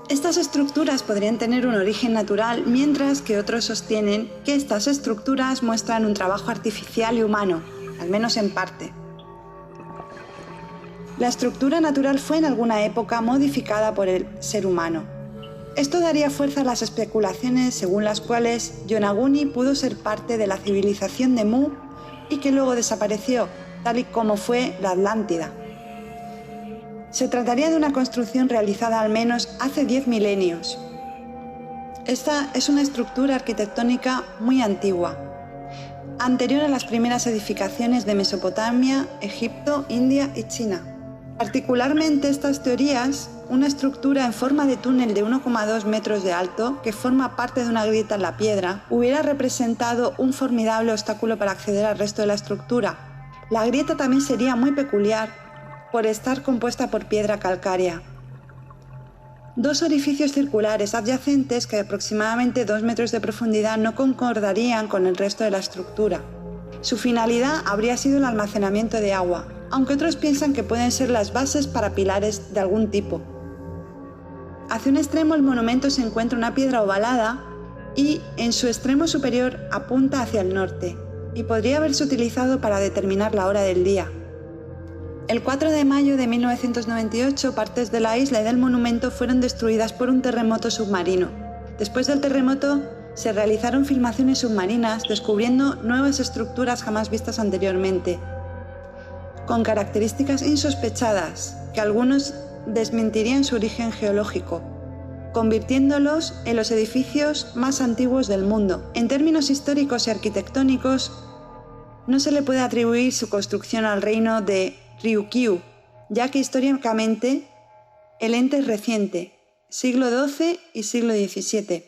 Estas estructuras podrían tener un origen natural, mientras que otros sostienen que estas estructuras muestran un trabajo artificial y humano, al menos en parte. La estructura natural fue en alguna época modificada por el ser humano. Esto daría fuerza a las especulaciones según las cuales Yonaguni pudo ser parte de la civilización de Mu y que luego desapareció, tal y como fue la Atlántida. Se trataría de una construcción realizada al menos hace 10 milenios. Esta es una estructura arquitectónica muy antigua, anterior a las primeras edificaciones de Mesopotamia, Egipto, India y China. Particularmente estas teorías, una estructura en forma de túnel de 1,2 metros de alto que forma parte de una grieta en la piedra, hubiera representado un formidable obstáculo para acceder al resto de la estructura. La grieta también sería muy peculiar por estar compuesta por piedra calcárea. Dos orificios circulares adyacentes que de aproximadamente 2 metros de profundidad no concordarían con el resto de la estructura. Su finalidad habría sido el almacenamiento de agua, aunque otros piensan que pueden ser las bases para pilares de algún tipo. Hacia un extremo del monumento se encuentra una piedra ovalada y en su extremo superior apunta hacia el norte, y podría haberse utilizado para determinar la hora del día. El 4 de mayo de 1998, partes de la isla y del monumento fueron destruidas por un terremoto submarino. Después del terremoto, se realizaron filmaciones submarinas descubriendo nuevas estructuras jamás vistas anteriormente, con características insospechadas que algunos desmentirían su origen geológico, convirtiéndolos en los edificios más antiguos del mundo. En términos históricos y arquitectónicos, no se le puede atribuir su construcción al reino de Ryukyu, ya que históricamente el ente es reciente, siglo XII y siglo XVII.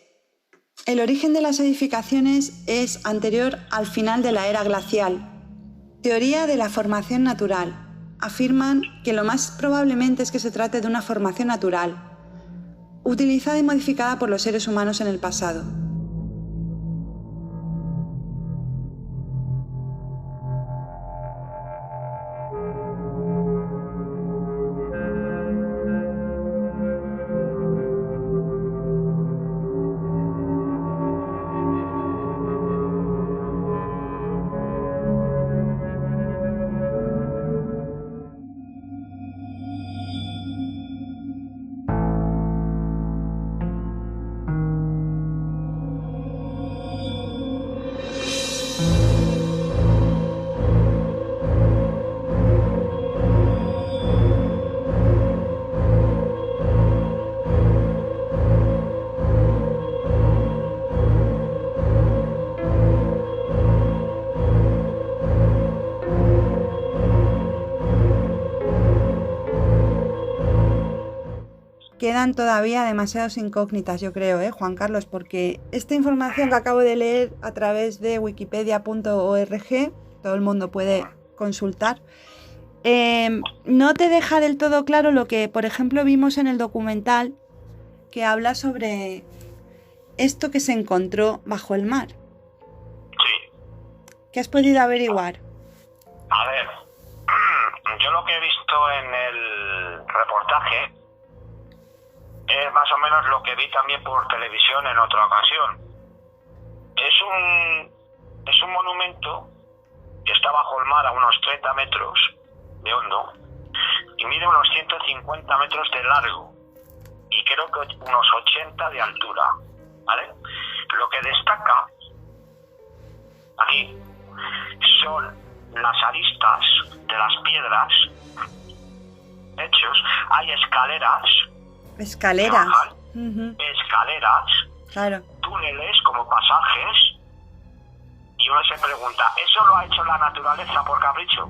El origen de las edificaciones es anterior al final de la era glacial. Teoría de la formación natural. Afirman que lo más probablemente es que se trate de una formación natural, utilizada y modificada por los seres humanos en el pasado. quedan todavía demasiadas incógnitas, yo creo, Juan Carlos, porque esta información que acabo de leer a través de wikipedia.org, todo el mundo puede consultar, no te deja del todo claro lo que, por ejemplo, vimos en el documental que habla sobre esto que se encontró bajo el mar. Sí. ¿Qué has podido averiguar? A ver, yo lo que he visto en el reportaje es más o menos lo que vi también por televisión en otra ocasión. Es un monumento que está bajo el mar a unos 30 metros de hondo y mide unos 150 metros de largo y creo que unos 80 de altura, ¿vale? Lo que destaca aquí son las aristas de las piedras hechos, hay escaleras, escaleras, claro, túneles como pasajes, y uno se pregunta, ¿eso lo ha hecho la naturaleza por capricho?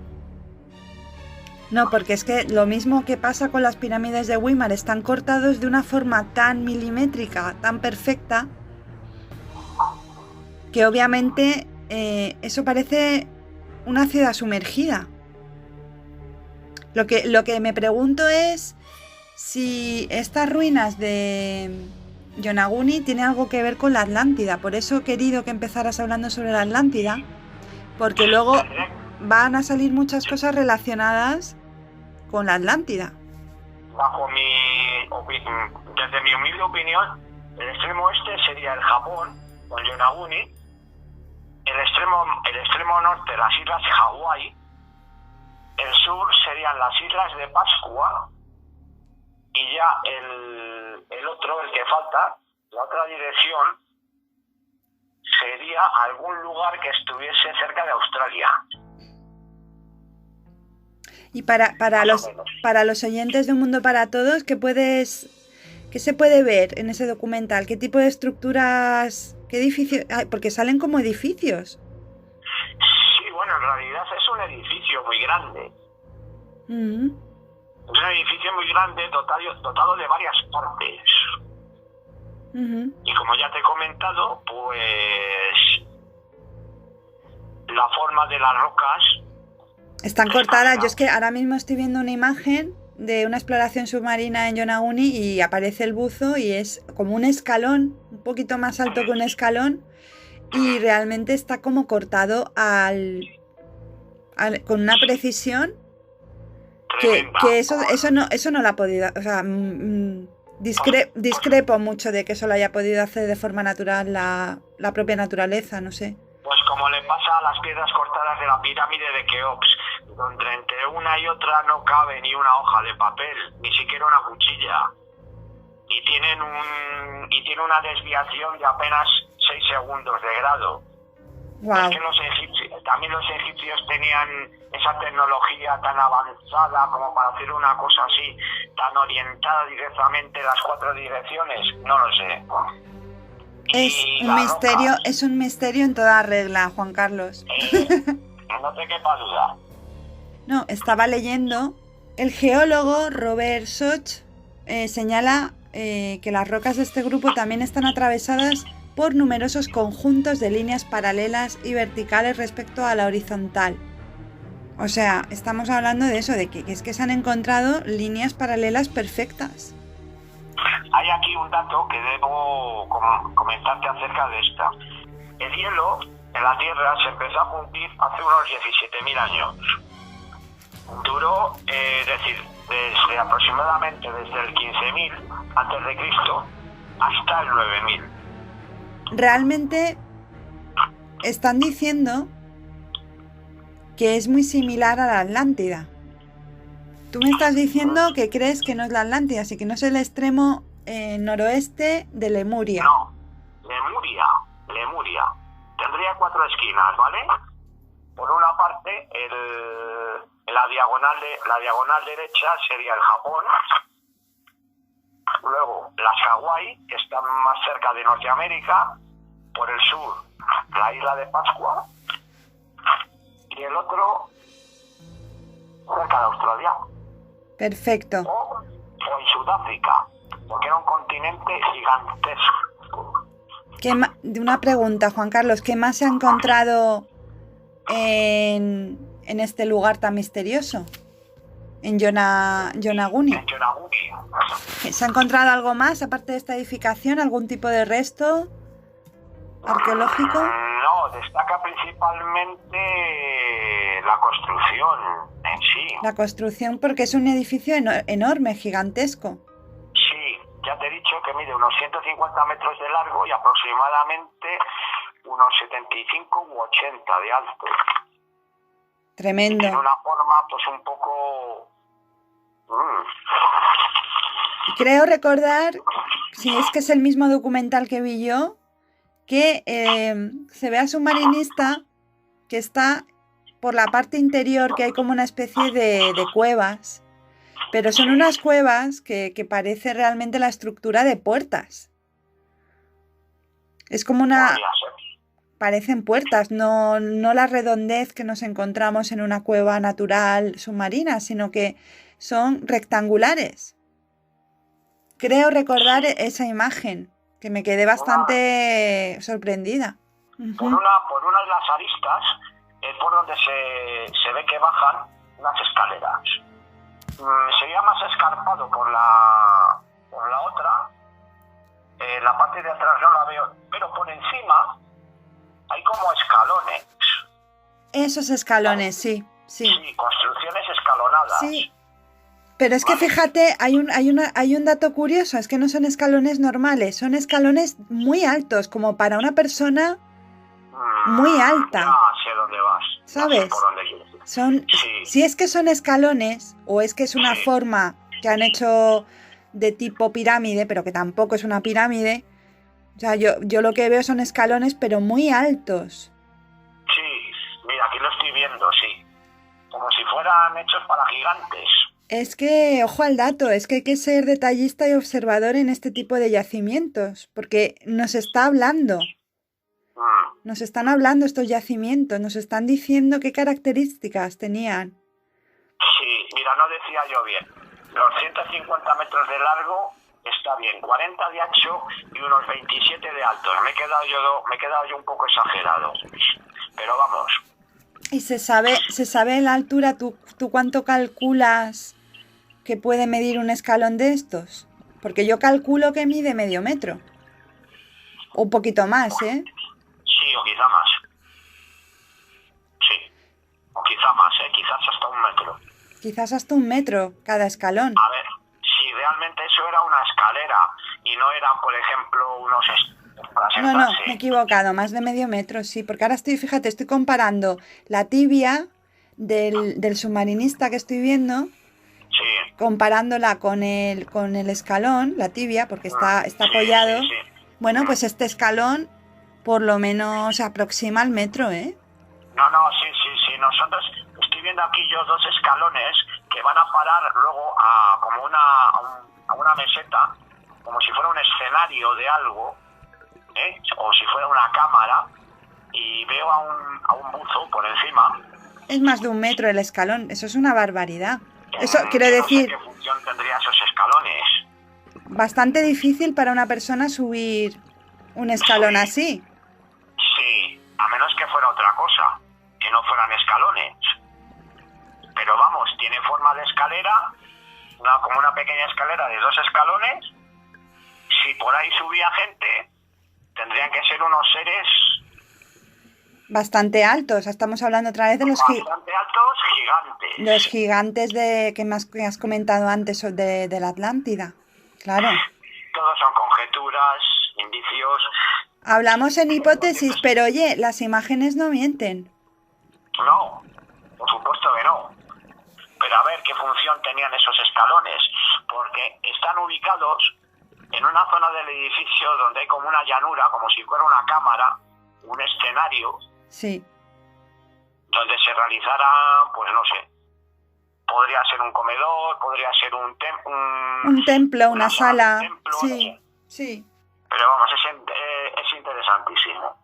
No, porque es que lo mismo que pasa con las pirámides de Weimar, están cortados de una forma tan milimétrica, tan perfecta, que obviamente eso parece una ciudad sumergida. Lo que me pregunto es si estas ruinas de Yonaguni tienen algo que ver con la Atlántida. Por eso he querido que empezaras hablando sobre la Atlántida, porque luego van a salir muchas cosas relacionadas con la Atlántida. Desde mi humilde opinión, el extremo este sería el Japón, con Yonaguni, el extremo norte, las islas Hawái, el sur serían las islas de Pascua, y ya el otro, el que falta, la otra dirección, sería algún lugar que estuviese cerca de Australia. Y para los oyentes de Un Mundo para Todos, ¿qué se puede ver en ese documental? ¿Qué tipo de estructuras, qué edificios? Porque salen como edificios. Sí, bueno, en realidad es un edificio muy grande. Es un edificio muy grande dotado de varias partes. Y como ya te he comentado, pues la forma de las rocas están cortadas. Yo es que ahora mismo estoy viendo una imagen de una exploración submarina en Yonaguni y aparece el buzo y es como un escalón, un poquito más alto que un escalón, y realmente está como cortado con una precisión que eso no lo ha podido, o sea, discrepo mucho de que eso lo haya podido hacer de forma natural la propia naturaleza, no sé. Pues como le pasa a las piedras cortadas de la pirámide de Keops, donde entre una y otra no cabe ni una hoja de papel, ni siquiera una cuchilla, y tiene una desviación de apenas 6 segundos de grado. Wow. Es que también los egipcios tenían esa tecnología tan avanzada como para hacer una cosa así, tan orientada directamente en las 4 direcciones, no lo sé. Es un misterio en toda regla, Juan Carlos. No te quepa duda. No, estaba leyendo, el geólogo Robert Schoch señala que las rocas de este grupo también están atravesadas por numerosos conjuntos de líneas paralelas y verticales respecto a la horizontal. O sea, estamos hablando de eso, de que es que se han encontrado líneas paralelas perfectas. Hay aquí un dato que debo comentarte acerca de esta. El hielo en la Tierra se empezó a fundir hace unos 17.000 años. Duró, desde aproximadamente desde el 15.000 a.C. hasta el 9.000. Realmente están diciendo que es muy similar a la Atlántida. Tú me estás diciendo que crees que no es la Atlántida, así que no es el extremo noroeste de Lemuria. No, Lemuria. Tendría 4 esquinas, ¿vale? Por una parte, la diagonal derecha sería el Japón. Luego, las Hawái, que están más cerca de Norteamérica. Por el sur, la isla de Pascua. Y el otro, cerca de Australia. Perfecto. O en Sudáfrica. porque era un continente gigantesco. De una pregunta, Juan Carlos, ¿qué más se ha encontrado en este lugar tan misterioso? En Yonaguni. En Yonaguni. ¿Se ha encontrado algo más aparte de esta edificación? ¿Algún tipo de resto arqueológico? No, destaca principalmente la construcción en sí. La construcción, porque es un edificio enorme, gigantesco. Sí, ya te he dicho que mide unos 150 metros de largo y aproximadamente unos 75 u 80 de alto. Tremendo. Y tiene una forma pues un poco... Creo recordar, si es que es el mismo documental que vi yo, que se ve al submarinista que está por la parte interior, que hay como una especie de cuevas, pero son unas cuevas que parece realmente la estructura de puertas. Es como una... Parecen puertas, no la redondez que nos encontramos en una cueva natural submarina, sino que son rectangulares. Creo recordar esa imagen, que me quedé bastante sorprendida. Por una de las aristas es por donde se ve que bajan unas escaleras. Sería más escarpado por la otra. La parte de atrás no la veo, pero por encima hay como escalones. Esos escalones, sí. Sí, construcciones escalonadas. Sí. Pero es que fíjate, hay un dato curioso, es que no son escalones normales, son escalones muy altos, como para una persona muy alta. Ya sé dónde vas. ¿Sabes? No sé por dónde quieres ir. Sí. Si es que son escalones, o es que es una forma que han hecho de tipo pirámide, pero que tampoco es una pirámide, o sea, yo lo que veo son escalones, pero muy altos. Sí, mira, aquí lo estoy viendo, sí. Como si fueran hechos para gigantes. Es que, ojo al dato, es que hay que ser detallista y observador en este tipo de yacimientos, porque nos está hablando. Nos están hablando estos yacimientos, nos están diciendo qué características tenían. Sí, mira, no decía yo bien. Los 150 metros de largo está bien, 40 de ancho y unos 27 de alto. Me he quedado yo un poco exagerado. Pero vamos. ¿Y se sabe la altura? ¿Tú cuánto calculas que puede medir un escalón de estos? Porque yo calculo que mide medio metro. O un poquito más, ¿eh? Sí, o quizá más. Sí, o quizá más, ¿eh? Quizás hasta 1 metro. Quizás hasta 1 metro cada escalón. A ver, si realmente eso era una escalera y no eran, por ejemplo, unos... No, me he equivocado, más de medio metro, sí, porque ahora estoy comparando la tibia del submarinista que estoy viendo, sí, comparándola con el escalón, la tibia, porque está apoyado. Sí. Bueno, pues este escalón por lo menos se aproxima al metro, ¿eh? No, sí, nosotros estoy viendo aquí yo 2 escalones que van a parar luego a una meseta, como si fuera un escenario de algo, ¿eh? O si fuera una cámara, y veo a un buzo por encima. Es más de 1 metro el escalón, eso es una barbaridad. Eso quiero decir... No sé qué función tendría esos escalones. Bastante difícil para una persona subir un escalón así. Sí, a menos que fuera otra cosa, que no fueran escalones. Pero vamos, tiene forma de escalera, como una pequeña escalera de 2 escalones. Si por ahí subía gente, tendrían que ser unos seres... Bastante altos, estamos hablando otra vez de los... Bastante altos, gigantes. Los gigantes que has comentado antes de la Atlántida, claro. Todos son conjeturas, indicios... Hablamos en hipótesis, pero oye, las imágenes no mienten. No, por supuesto que no. Pero a ver qué función tenían esos escalones, porque están ubicados en una zona del edificio donde hay como una llanura, como si fuera una cámara, un escenario, sí, donde se realizara, pues no sé, podría ser un comedor, podría ser un templo, una sala, templo, sí, no sé. Sí. Pero vamos, es interesantísimo.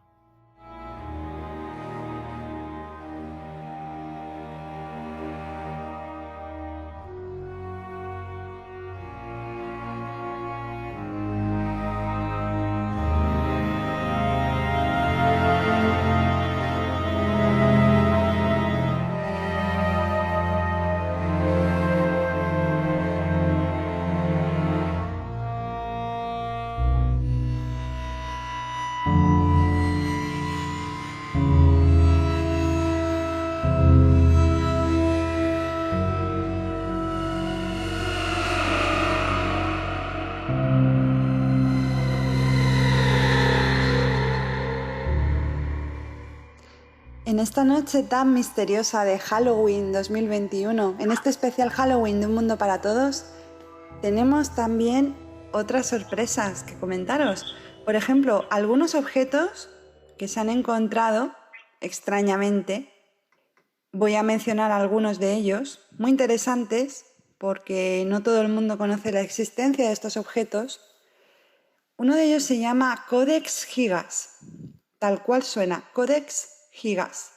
En esta noche tan misteriosa de Halloween 2021, en este especial Halloween de Un Mundo para Todos, tenemos también otras sorpresas que comentaros. Por ejemplo, algunos objetos que se han encontrado extrañamente. Voy a mencionar algunos de ellos, muy interesantes, porque no todo el mundo conoce la existencia de estos objetos. Uno de ellos se llama Codex Gigas, tal cual suena, Codex Gigas.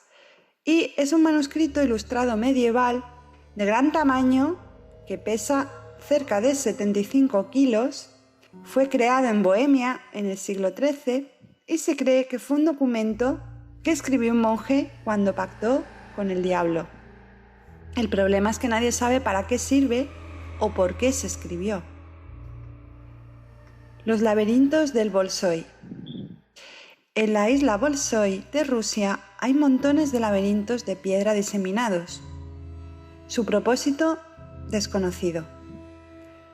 Y es un manuscrito ilustrado medieval de gran tamaño que pesa cerca de 75 kilos. Fue creado en Bohemia en el siglo XIII y se cree que fue un documento que escribió un monje cuando pactó con el diablo. El problema es que nadie sabe para qué sirve o por qué se escribió. Los laberintos del Bolshoi. En la isla Bolshoi de Rusia hay montones de laberintos de piedra diseminados. Su propósito, desconocido.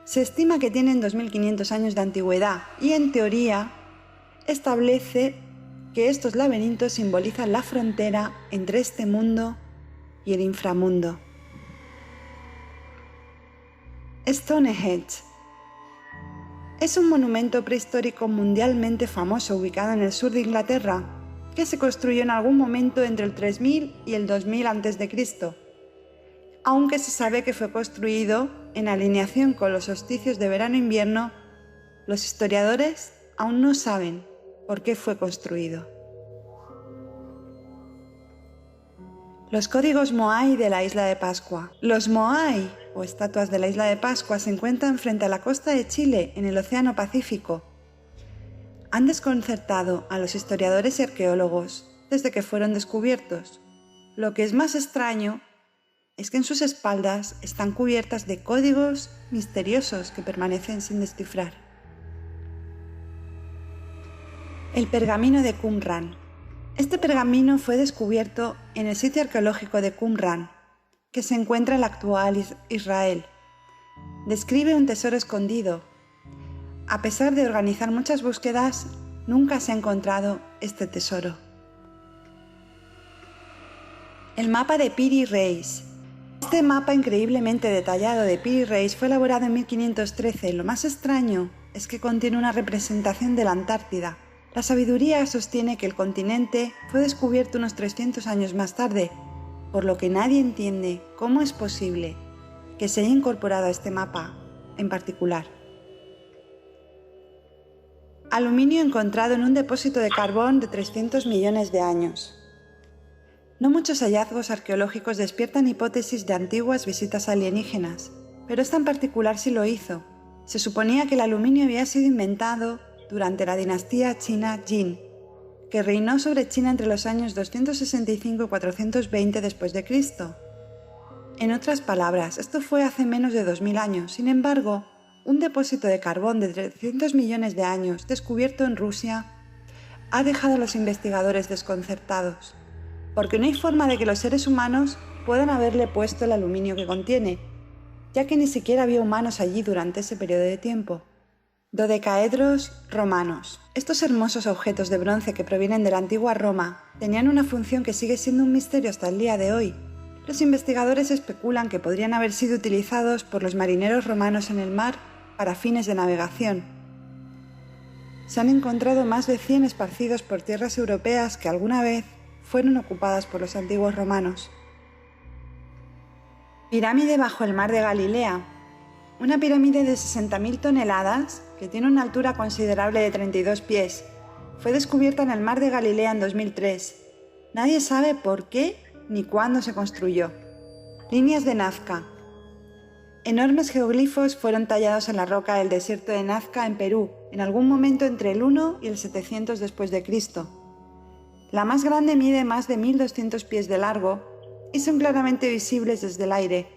Se estima que tienen 2500 años de antigüedad y, en teoría, establece que estos laberintos simbolizan la frontera entre este mundo y el inframundo. Stonehenge. Es un monumento prehistórico mundialmente famoso ubicado en el sur de Inglaterra, que se construyó en algún momento entre el 3000 y el 2000 a.C., aunque se sabe que fue construido en alineación con los solsticios de verano-invierno. Los historiadores aún no saben por qué fue construido. Los códigos Moai de la isla de Pascua. Los Moai, o estatuas de la isla de Pascua, se encuentran frente a la costa de Chile, en el Océano Pacífico. Han desconcertado a los historiadores y arqueólogos desde que fueron descubiertos. Lo que es más extraño es que en sus espaldas están cubiertas de códigos misteriosos que permanecen sin descifrar. El pergamino de Qumran. Este pergamino fue descubierto en el sitio arqueológico de Qumran, que se encuentra en la actual Israel. Describe un tesoro escondido. A pesar de organizar muchas búsquedas, nunca se ha encontrado este tesoro. El mapa de Piri Reis. Este mapa increíblemente detallado de Piri Reis fue elaborado en 1513. Lo más extraño es que contiene una representación de la Antártida. La sabiduría sostiene que el continente fue descubierto unos 300 años más tarde, por lo que nadie entiende cómo es posible que se haya incorporado a este mapa en particular. Aluminio encontrado en un depósito de carbón de 300 millones de años. No muchos hallazgos arqueológicos despiertan hipótesis de antiguas visitas alienígenas, pero esta en particular sí lo hizo. Se suponía que el aluminio había sido inventado durante la dinastía china Jin, que reinó sobre China entre los años 265 y 420 después de Cristo. En otras palabras, esto fue hace menos de 2000 años. Sin embargo, un depósito de carbón de 300 millones de años descubierto en Rusia ha dejado a los investigadores desconcertados, porque no hay forma de que los seres humanos puedan haberle puesto el aluminio que contiene, ya que ni siquiera había humanos allí durante ese periodo de tiempo. Dodecaedros romanos. Estos hermosos objetos de bronce que provienen de la antigua Roma tenían una función que sigue siendo un misterio hasta el día de hoy. Los investigadores especulan que podrían haber sido utilizados por los marineros romanos en el mar para fines de navegación. Se han encontrado más de 100 esparcidos por tierras europeas que alguna vez fueron ocupadas por los antiguos romanos. Pirámide bajo el mar de Galilea. Una pirámide de 60.000 toneladas que tiene una altura considerable de 32 pies. Fue descubierta en el mar de Galilea en 2003. Nadie sabe por qué ni cuándo se construyó. Líneas de Nazca. Enormes geoglifos fueron tallados en la roca del desierto de Nazca en Perú, en algún momento entre el 1 y el 700 después de Cristo. La más grande mide más de 1.200 pies de largo y son claramente visibles desde el aire,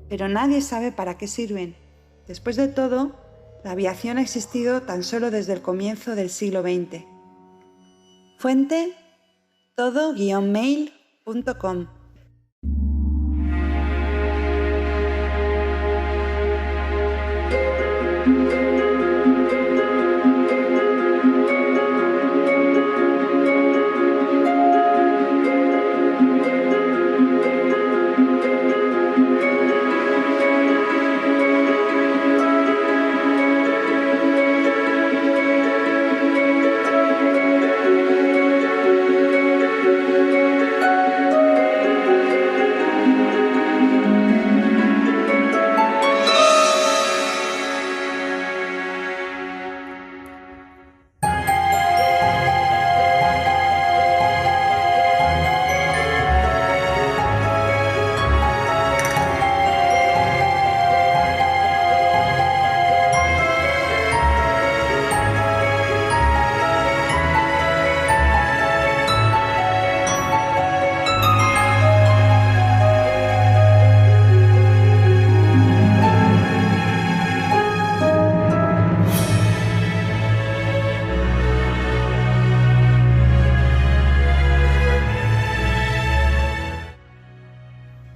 pero nadie sabe para qué sirven. Después de todo, la aviación ha existido tan solo desde el comienzo del siglo XX. Fuente: todo-mail.com.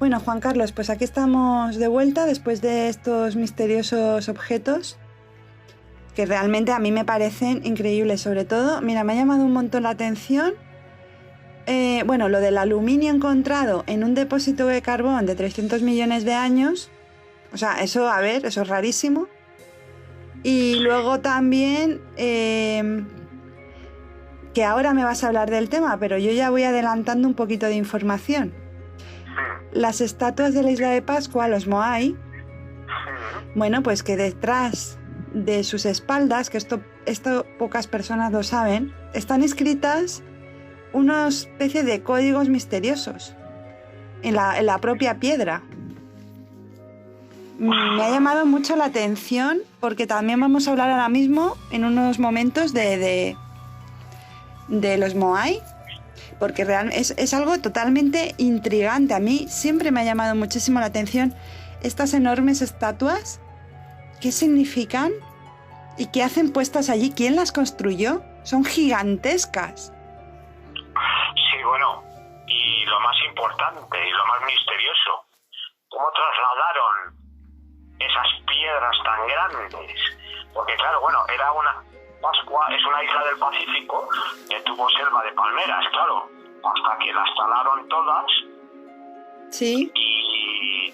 Bueno, Juan Carlos, pues aquí estamos de vuelta después de estos misteriosos objetos que realmente a mí me parecen increíbles. Sobre todo, mira, me ha llamado un montón la atención, bueno, lo del aluminio encontrado en un depósito de carbón de 300 millones de años. O sea, eso, a ver, eso es rarísimo. Y luego también, que ahora me vas a hablar del tema, pero yo ya voy adelantando un poquito de información. Las estatuas de la isla de Pascua, los Moai, bueno, pues que detrás de sus espaldas, que esto pocas personas lo saben, están escritas una especie de códigos misteriosos en la propia piedra. Me ha llamado mucho la atención porque también vamos a hablar ahora mismo en unos momentos de los Moai, porque es algo totalmente intrigante. A mí siempre me ha llamado muchísimo la atención estas enormes estatuas. ¿Qué significan? ¿Y qué hacen puestas allí? ¿Quién las construyó? Son gigantescas. Sí, bueno, y lo más importante y lo más misterioso, ¿cómo trasladaron esas piedras tan grandes? Porque claro, bueno, era Pascua es una isla del Pacífico que tuvo selva de palmeras, claro, hasta que las talaron todas. Sí. Y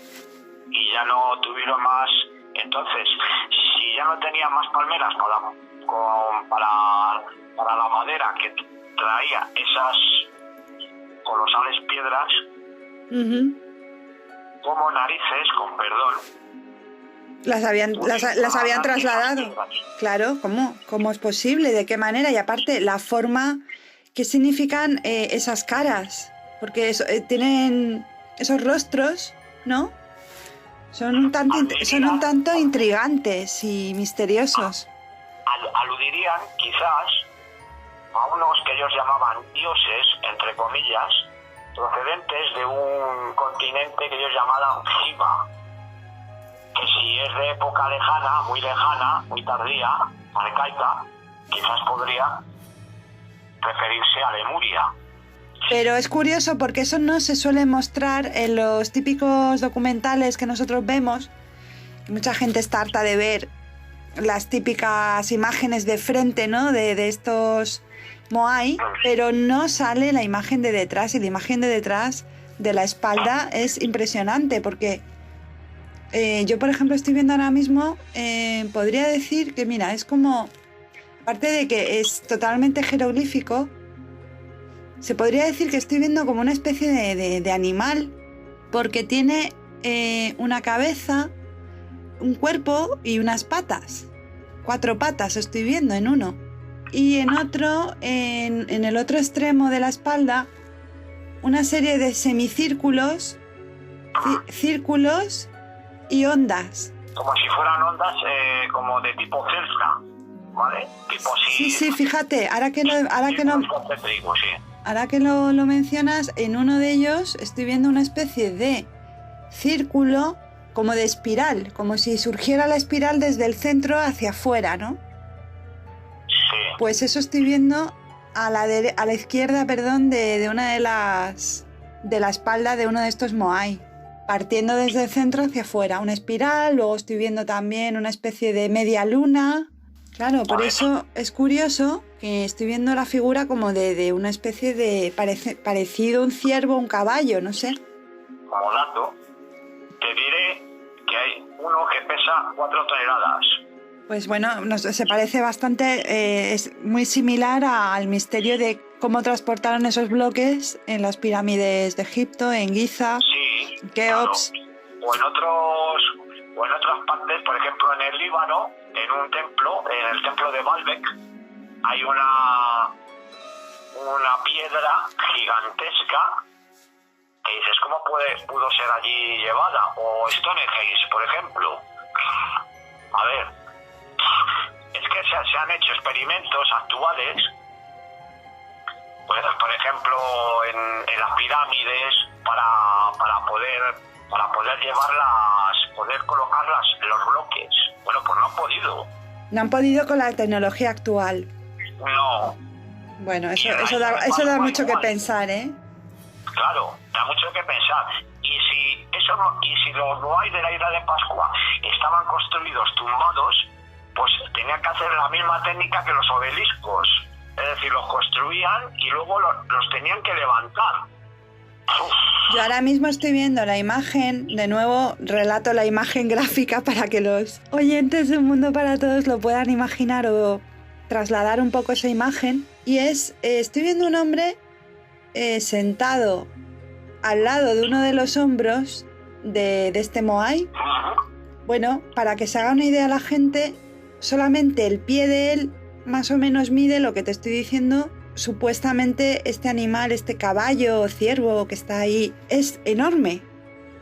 ya no tuvieron más. Entonces, si ya no tenían más palmeras para la madera que traía esas colosales piedras, como narices, con perdón, las habían trasladado. Claro, ¿cómo es posible? ¿De qué manera? Y aparte, la forma, ¿qué significan esas caras? Porque tienen esos rostros, ¿no? Son un tanto intrigantes y misteriosos. Aludirían quizás a unos que ellos llamaban dioses, entre comillas, procedentes de un continente que ellos llamaban Jiva, que si es de época lejana, muy tardía, arcaica, quizás podría referirse a Lemuria. Pero es curioso porque eso no se suele mostrar en los típicos documentales que nosotros vemos. Mucha gente está harta de ver las típicas imágenes de frente, ¿no? De estos Moai, pero no sale la imagen de detrás, y la imagen de detrás de la espalda es impresionante porque yo, por ejemplo, estoy viendo ahora mismo, podría decir que, mira, es como, aparte de que es totalmente jeroglífico, se podría decir que estoy viendo como una especie de animal, porque tiene una cabeza, un cuerpo y unas patas. 4 patas estoy viendo en uno. Y en otro, en el otro extremo de la espalda, una serie de semicírculos, círculos y ondas. Como si fueran ondas como de tipo celta, ¿vale? Tipo así. Sí, fíjate, ahora que lo mencionas, en uno de ellos estoy viendo una especie de círculo como de espiral, como si surgiera la espiral desde el centro hacia afuera, ¿no? Sí. Pues eso estoy viendo a la izquierda, perdón, de una de la espalda de uno de estos Moai, partiendo desde el centro hacia afuera, una espiral. Luego estoy viendo también una especie de media luna. Claro, por eso es curioso que estoy viendo la figura como de una especie de parecido a un ciervo, un caballo, no sé. Como dato, te diré que hay uno que pesa 4 toneladas. Pues bueno, se parece bastante, es muy similar al misterio de cómo transportaron esos bloques en las pirámides de Egipto, en Giza, sí, Keops. Claro. O en otras partes, por ejemplo en el Líbano, en el templo de Baalbek, hay una piedra gigantesca que dices, ¿cómo pudo ser allí llevada? O Stonehenge, por ejemplo. A ver, es que se han hecho experimentos actuales, pues, por ejemplo, en las pirámides, para poder llevarlas, poder colocarlas en los bloques. Bueno, pues no han podido. No han podido con la tecnología actual. No. Bueno, eso da mucho que pensar, ¿eh? Claro, da mucho que pensar. Y y si los Moai de la isla de Pascua estaban construidos tumbados, pues tenían que hacer la misma técnica que los obeliscos. Es decir, los construían y luego los tenían que levantar. Uf. Yo ahora mismo estoy viendo la imagen, de nuevo relato la imagen gráfica para que los oyentes de Un Mundo para Todos lo puedan imaginar o trasladar un poco esa imagen. Y estoy viendo un hombre sentado al lado de uno de los hombros de este Moai. Bueno, para que se haga una idea la gente, solamente el pie de él más o menos mide lo que te estoy diciendo. Supuestamente este animal, este caballo o ciervo que está ahí, es enorme.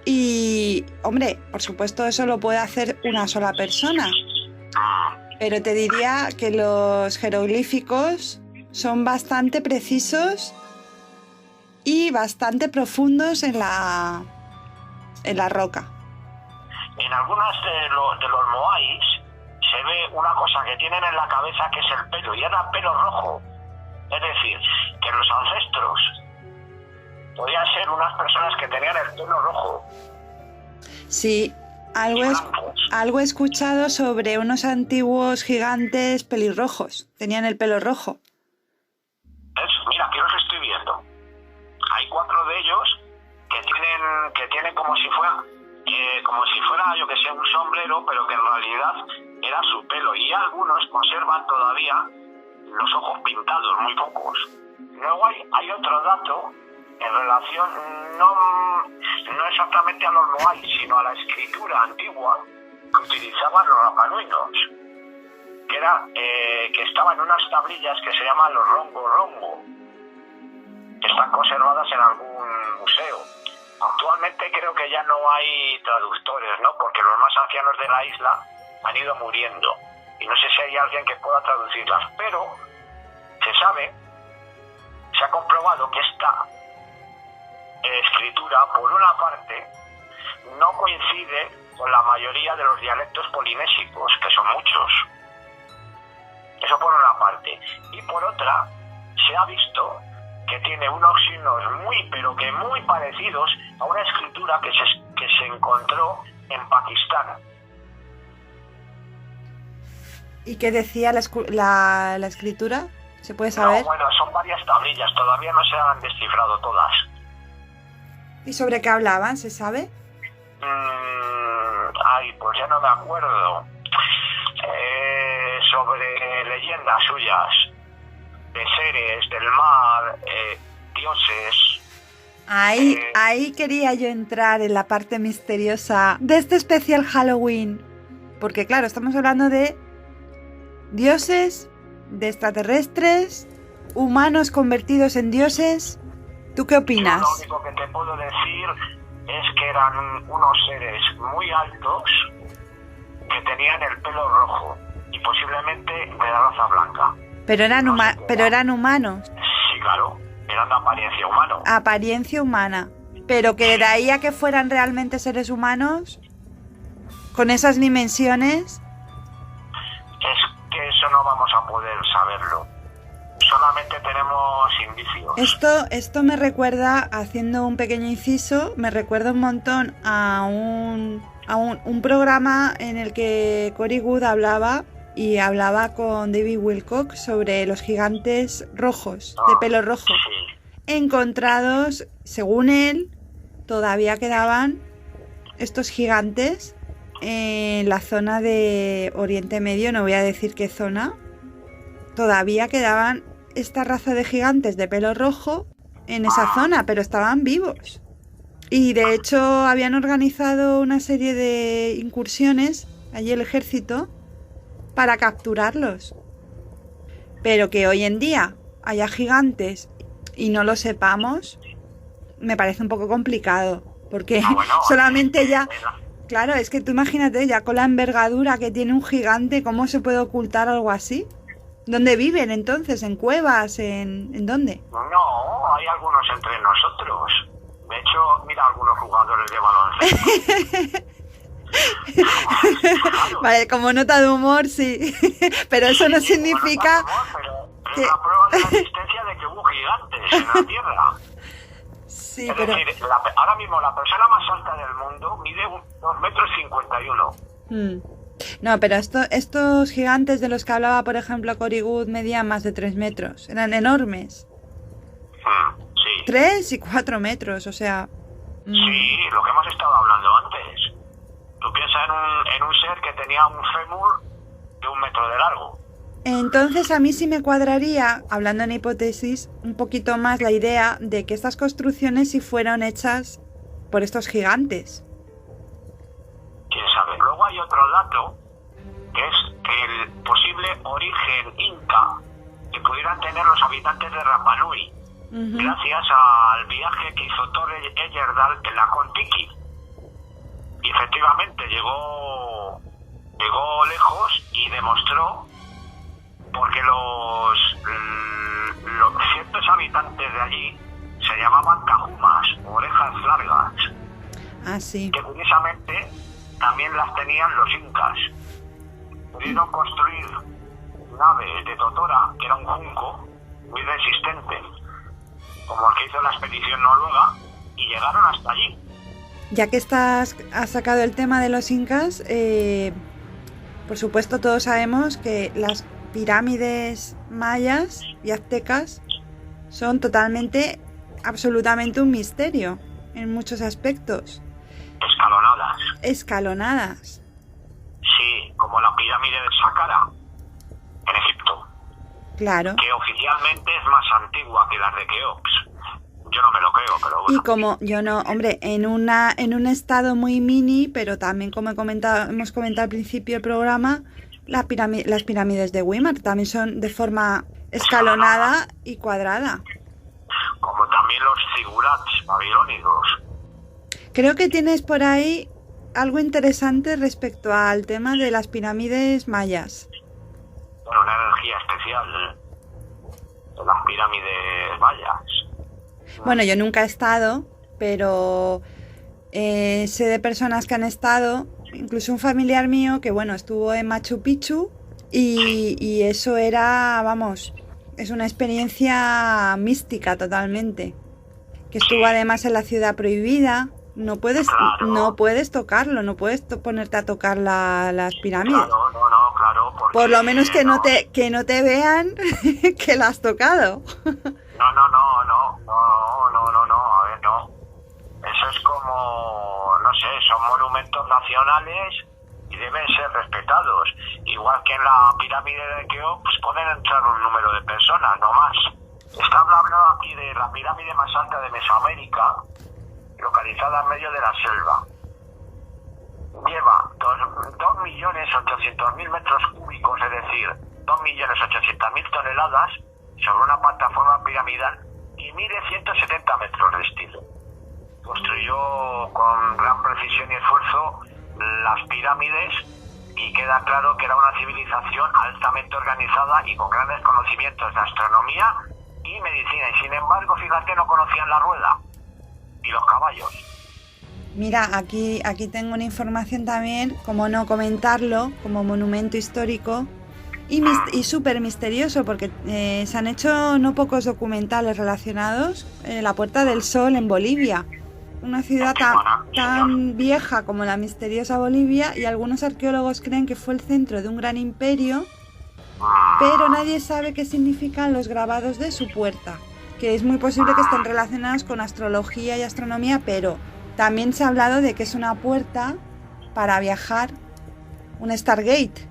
Y, hombre, por supuesto eso lo puede hacer una sola persona. Pero te diría que los jeroglíficos son bastante precisos y bastante profundos en la roca. En algunas de los Moais se ve una cosa que tienen en la cabeza, que es el pelo, y era pelo rojo. Es decir, que los ancestros podían ser unas personas que tenían el pelo rojo. Sí, algo he escuchado sobre unos antiguos gigantes pelirrojos. Tenían el pelo rojo. Mira, aquí los estoy viendo. Hay 4 de ellos que tienen como si fuera, yo que sé, un sombrero, pero que en realidad era su pelo. Y algunos conservan todavía los ojos pintados, muy pocos. Luego hay otro dato en relación, no exactamente a los Moai, sino a la escritura antigua que utilizaban los rapanuinos, que estaban en unas tablillas que se llaman los rongo, que están conservadas en algún museo. Actualmente creo que ya no hay traductores, ¿no? Porque los más ancianos de la isla han ido muriendo. Y no sé si hay alguien que pueda traducirlas, pero se ha comprobado que esta escritura, por una parte, no coincide con la mayoría de los dialectos polinésicos, que son muchos. Eso por una parte. Y por otra, se ha visto que tiene unos signos pero que muy parecidos a una escritura que se encontró en Pakistán. ¿Y qué decía la escritura? ¿Se puede saber? No, bueno, son varias tablillas, todavía no se han descifrado todas. ¿Y sobre qué hablaban, se sabe? Pues ya no me acuerdo. Sobre leyendas suyas, de seres, del mar, dioses. Ahí quería yo entrar en la parte misteriosa de este especial Halloween. Porque claro, estamos hablando de dioses, de extraterrestres, humanos convertidos en dioses. ¿Tú qué opinas? Yo lo único que te puedo decir es que eran unos seres muy altos que tenían el pelo rojo y posiblemente de la raza blanca. Pero eran humanos. Sí, claro, eran de apariencia humana. Apariencia humana. Pero que de ahí a que fueran realmente seres humanos, con esas dimensiones. Es que eso no vamos a poder saberlo. Solamente tenemos indicios. Esto me recuerda, haciendo un pequeño inciso, me recuerda un montón a un programa en el que Cory Wood hablaba con David Wilcock sobre los gigantes rojos, de pelo rojo. Sí. Encontrados, según él, todavía quedaban estos gigantes en la zona de Oriente Medio, no voy a decir qué zona. Todavía quedaban esta raza de gigantes de pelo rojo en esa zona, pero estaban vivos. Y de hecho habían organizado una serie de incursiones, allí el ejército, para capturarlos. Pero que hoy en día haya gigantes y no lo sepamos, me parece un poco complicado. Porque solamente ya... Claro, es que tú imagínate, ya con la envergadura que tiene un gigante, ¿cómo se puede ocultar algo así? ¿Dónde viven entonces? ¿En cuevas? ¿En dónde? No, hay algunos entre nosotros. De hecho, mira algunos jugadores de baloncesto. Claro. Vale, como nota de humor, sí. Pero eso no significa... Pero es una prueba de la existencia de que hubo gigantes en la Tierra. Sí, es pero... decir, ahora mismo la persona más alta del mundo mide 2,51 metros. No, pero estos gigantes de los que hablaba, por ejemplo, Cory Wood, medían más de 3 metros. Eran enormes. Sí. 3 y 4 metros, o sea... Sí, lo que hemos estado hablando antes. Tú piensas en un ser que tenía un fémur de 1 metro de largo. Entonces a mí sí me cuadraría, hablando en hipótesis, un poquito más la idea de que estas construcciones sí fueron hechas por estos gigantes. Quién sabe. Luego hay otro dato, que es el posible origen inca que pudieran tener los habitantes de Rapa Nui, gracias al viaje que hizo Thor Heyerdahl en la Kon-Tiki. Y efectivamente llegó lejos y demostró, porque los ciertos habitantes de allí se llamaban cajumas, orejas largas. Ah, sí. Que curiosamente también las tenían los incas. Pudieron construir naves de totora, que era un junco muy resistente, como el que hizo la expedición noruega, y llegaron hasta allí. Ya que has sacado el tema de los incas, por supuesto todos sabemos que las pirámides mayas y aztecas son absolutamente un misterio en muchos aspectos. Escalonadas. Sí, como la pirámide de Saqqara, en Egipto. Claro. Que oficialmente es más antigua que las de Keops. Yo no me lo creo, pero bueno. Y como yo no, hombre, en un estado muy mini, pero también como hemos comentado al principio del programa, las pirámides de Weimar también son de forma escalonada y cuadrada. Como también los zigurats babilónicos. Creo que tienes por ahí algo interesante respecto al tema de las pirámides mayas. Bueno, una energía especial de las pirámides mayas. Bueno, yo nunca he estado, pero sé de personas que han estado, incluso un familiar mío que, bueno, estuvo en Machu Picchu y eso era, vamos, es una experiencia mística totalmente. Que estuvo además en la ciudad prohibida. No puedes tocarlo, no puedes ponerte a tocar las pirámides. Claro, por lo menos que no te vean que la has tocado. No, a ver, no. Eso es como, no sé, son monumentos nacionales y deben ser respetados. Igual que en la pirámide de Keops, pues pueden entrar un número de personas, no más. Está hablando aquí de la pirámide más alta de Mesoamérica, localizada en medio de la selva. Lleva 2.800.000 metros cúbicos, es decir, 2.800.000 toneladas, sobre una plataforma piramidal y mide 170 metros de estilo. Construyó con gran precisión y esfuerzo las pirámides y queda claro que era una civilización altamente organizada y con grandes conocimientos de astronomía y medicina. Y sin embargo, fíjate, no conocían la rueda y los caballos. Mira, aquí tengo una información también, como no comentarlo, como monumento histórico y súper misterioso, porque se han hecho no pocos documentales relacionados. La Puerta del Sol en Bolivia, una ciudad tan vieja como la misteriosa Bolivia, y algunos arqueólogos creen que fue el centro de un gran imperio, pero nadie sabe qué significan los grabados de su puerta, que es muy posible que estén relacionados con astrología y astronomía, pero también se ha hablado de que es una puerta para viajar, un Stargate,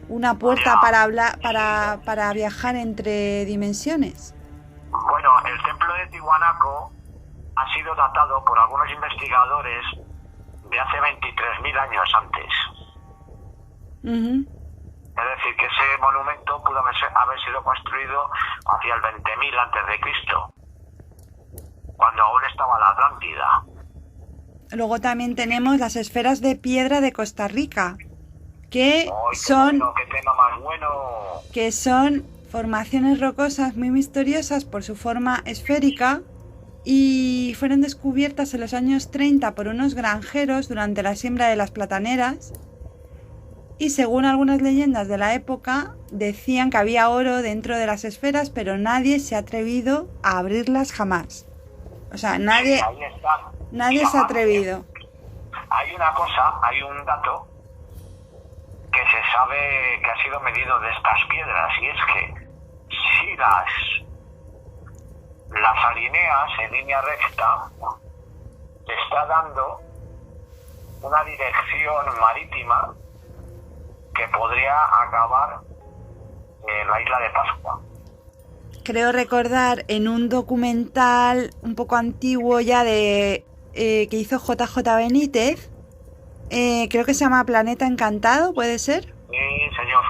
una puerta para viajar entre dimensiones. Bueno, el templo de Tiwanaku ha sido datado por algunos investigadores de hace 23.000 años antes. Es decir, que ese monumento pudo haber sido construido hacia el 20.000 antes de Cristo, cuando aún estaba la Atlántida. Luego también tenemos las esferas de piedra de Costa Rica, que ¡Qué tema más bueno! Que son formaciones rocosas muy misteriosas por su forma esférica y fueron descubiertas en los años 30 por unos granjeros durante la siembra de las plataneras, y según algunas leyendas de la época decían que había oro dentro de las esferas, pero nadie se ha atrevido a abrirlas jamás. O sea, nadie se ha atrevido. Hay una cosa, hay un dato que se sabe que ha sido medido de estas piedras, y es que si las alineas en línea recta, te está dando una dirección marítima que podría acabar en la isla de Pascua. Creo recordar en un documental un poco antiguo ya de que hizo JJ Benítez, creo que se llama Planeta Encantado, ¿puede ser? Sí, señor.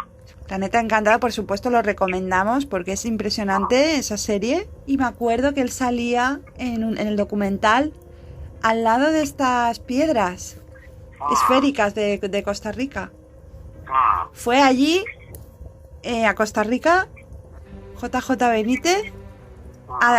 Planeta Encantado, por supuesto, lo recomendamos porque es impresionante esa serie. Y me acuerdo que él salía en el documental al lado de estas piedras esféricas de Costa Rica. Fue allí, a Costa Rica, JJ Benítez,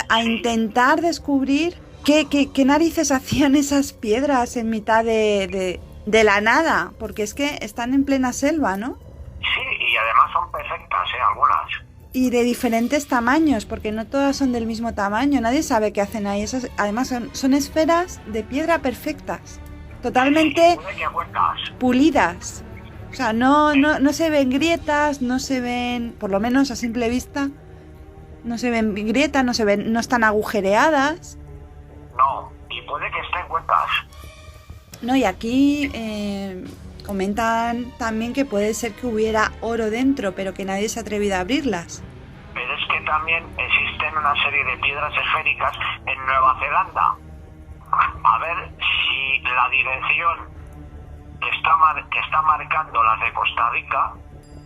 a intentar descubrir qué narices hacían esas piedras en mitad de la nada, porque es que están en plena selva, ¿no? Sí, y además son perfectas, algunas. Y de diferentes tamaños, porque no todas son del mismo tamaño, nadie sabe qué hacen ahí. Esas, además son esferas de piedra perfectas, totalmente pulidas. O sea, no se ven grietas, no se ven, por lo menos a simple vista, no se ven grietas, no están agujereadas. No, y puede que estén huecas. No, y aquí comentan también que puede ser que hubiera oro dentro, pero que nadie se ha atrevido a abrirlas. Pero es que también existen una serie de piedras esféricas en Nueva Zelanda. A ver si la dirección que está marcando las de Costa Rica,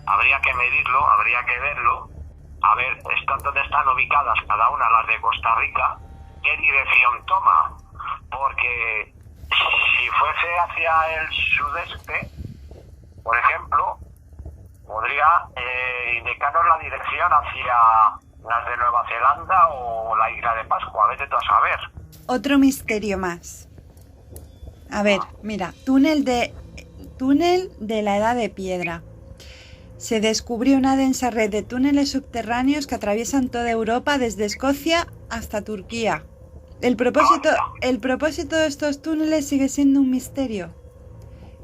habría que medirlo, habría que verlo, a ver dónde están ubicadas cada una las de Costa Rica, qué dirección toma, porque si fuese hacia el sudeste, por ejemplo, podría indicarnos la dirección hacia las de Nueva Zelanda o la isla de Pascua, vete tú a saber. Otro misterio más. A ver, mira, túnel de la Edad de Piedra. Se descubrió una densa red de túneles subterráneos que atraviesan toda Europa desde Escocia hasta Turquía. El propósito de estos túneles sigue siendo un misterio.